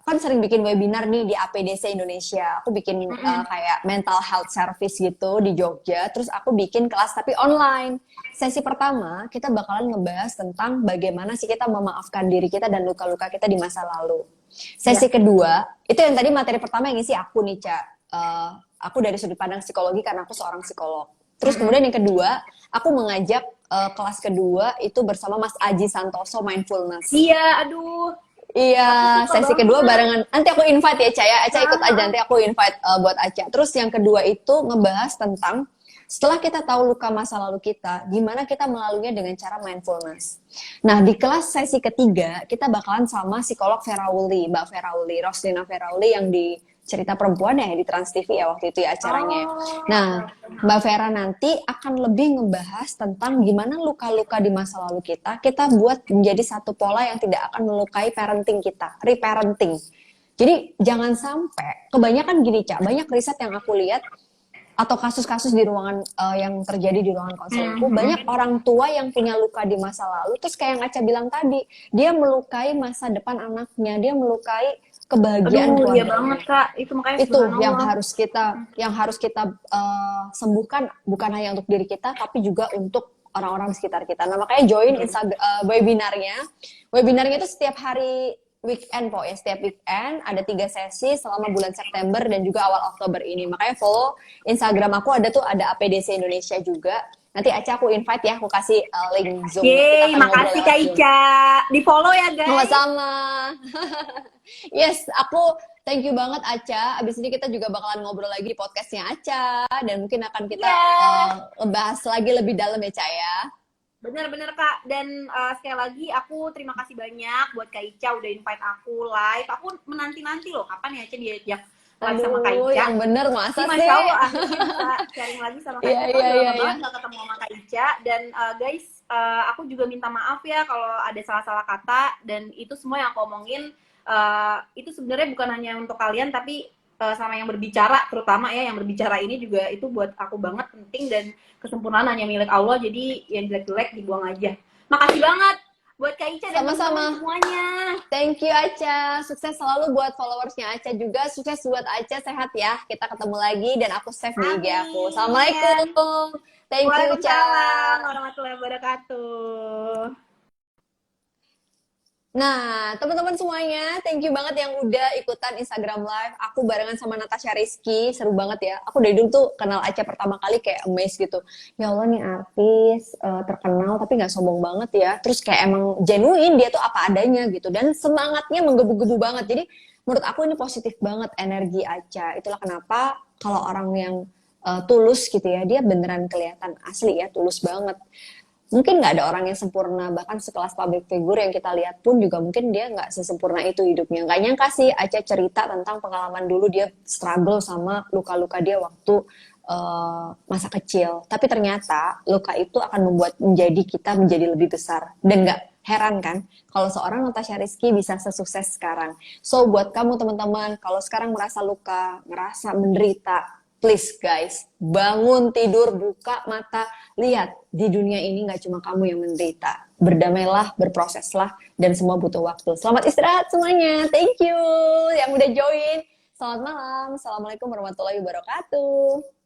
Kan sering bikin webinar nih di APDC Indonesia. Aku bikin kayak mental health service gitu di Jogja. Terus aku bikin kelas tapi online. Sesi pertama kita bakalan ngebahas tentang bagaimana sih kita memaafkan diri kita dan luka-luka kita di masa lalu. Sesi Iya. kedua, itu yang tadi materi pertama yang ngisi aku nih, Ca. Aku dari sudut pandang psikologi karena aku seorang psikolog. Terus kemudian yang kedua, aku mengajak kelas kedua itu bersama Mas Aji Santoso Mindfulness. Iya, aduh. Iya, Aku suka sesi kedua banget. barengan. Nanti aku invite ya, Ca ya. Aca ikut aja, Ah, nanti aku invite buat Aca. Terus yang kedua itu ngebahas tentang setelah kita tahu luka masa lalu kita, gimana kita melaluinya dengan cara mindfulness. Nah, di kelas sesi ketiga, kita bakalan sama psikolog Ferauli, Mbak Ferauli, Roslina Ferauli yang di cerita perempuan ya, di Trans TV ya waktu itu ya acaranya. oh, Nah, oke, oke. Mbak Vera nanti akan lebih ngebahas tentang gimana luka-luka di masa lalu kita buat menjadi satu pola yang tidak akan melukai parenting kita, reparenting. Jadi jangan sampai, kebanyakan gini Cak, banyak riset yang aku lihat atau kasus-kasus di ruangan yang terjadi di ruangan konselingku, banyak orang tua yang punya luka di masa lalu, terus kayak yang Aca bilang tadi, dia melukai masa depan anaknya, dia melukai kebahagiaan Aduh, iya banget, keluarganya. Kak. Itu makanya Itu subhanallah. yang harus kita sembuhkan, bukan hanya untuk diri kita tapi juga untuk orang-orang di sekitar kita. Nah, makanya join webinarnya. Webinarnya itu setiap hari weekend ya, setiap weekend ada 3 sesi selama bulan September dan juga awal Oktober ini. Makanya follow Instagram aku, ada APDC Indonesia juga. Nanti Aca aku invite ya, aku kasih link Zoom-nya. Kita Yeay, akan ngobrol makasih lewat Kak Zoom. Ica. Di follow ya guys. Sama-sama. Yes, aku thank you banget Aca. Abis ini kita juga bakalan ngobrol lagi di podcastnya Aca. Dan mungkin akan kita Iya. bahas lagi lebih dalam ya, Ca ya. Bener-bener Kak. Dan sekali lagi aku terima kasih banyak buat Kak Ica udah invite aku live. Aku menanti-nanti loh kapan ya Ica diajak live sama Kak Aduh, Ica. yang bener masa Ini sih? Masya Allah akhirnya bisa sharing lagi sama Kak Iya, Ica. Aku iya, udah iya, lama iya. banget gak ketemu sama Kak Ica. Dan guys, aku juga minta maaf ya kalau ada salah-salah kata. Dan itu semua yang aku omongin, itu sebenarnya bukan hanya untuk kalian, tapi sama yang berbicara, terutama ya yang berbicara ini juga itu buat aku banget penting, dan kesempurnaan hanya milik Allah, jadi yang jelek-jelek dibuang aja. Makasih banget buat Kak Ica dan teman-teman Sama-sama. semuanya. Thank you Aca. Sukses selalu buat followersnya Aca juga. Sukses buat Aca, sehat ya. Kita ketemu lagi dan aku save di IG aku. Amin. Assalamualaikum. Thank you, Ca. Waalaikumsalam warahmatullahi wabarakatuh. Nah, teman-teman semuanya, thank you banget yang udah ikutan Instagram Live. Aku barengan sama Natasha Rizky, seru banget ya. Aku dari dulu tuh kenal Aca pertama kali kayak amazed gitu. Ya Allah nih artis terkenal tapi nggak sombong banget ya. Terus kayak emang genuine dia tuh apa adanya gitu. Dan semangatnya menggebu-gebu banget. Jadi menurut aku ini positif banget energi Aca. Itulah kenapa kalau orang yang tulus gitu ya, dia beneran kelihatan asli ya, tulus banget. Mungkin nggak ada orang yang sempurna, bahkan sekelas public figure yang kita lihat pun juga mungkin dia nggak sesempurna itu hidupnya. Nggak nyangka sih Aca cerita tentang pengalaman dulu dia struggle sama luka-luka dia waktu masa kecil. Tapi ternyata luka itu akan membuat menjadi kita menjadi lebih besar. Dan nggak heran kan kalau seorang Natasha Rizky bisa sesukses sekarang. So buat kamu teman-teman, kalau sekarang merasa luka, merasa menderita, please guys, bangun tidur, buka mata, lihat di dunia ini nggak cuma kamu yang menderita. Berdamailah, berproseslah, dan semua butuh waktu. Selamat istirahat semuanya. Thank you yang udah join. Selamat malam. Assalamualaikum warahmatullahi wabarakatuh.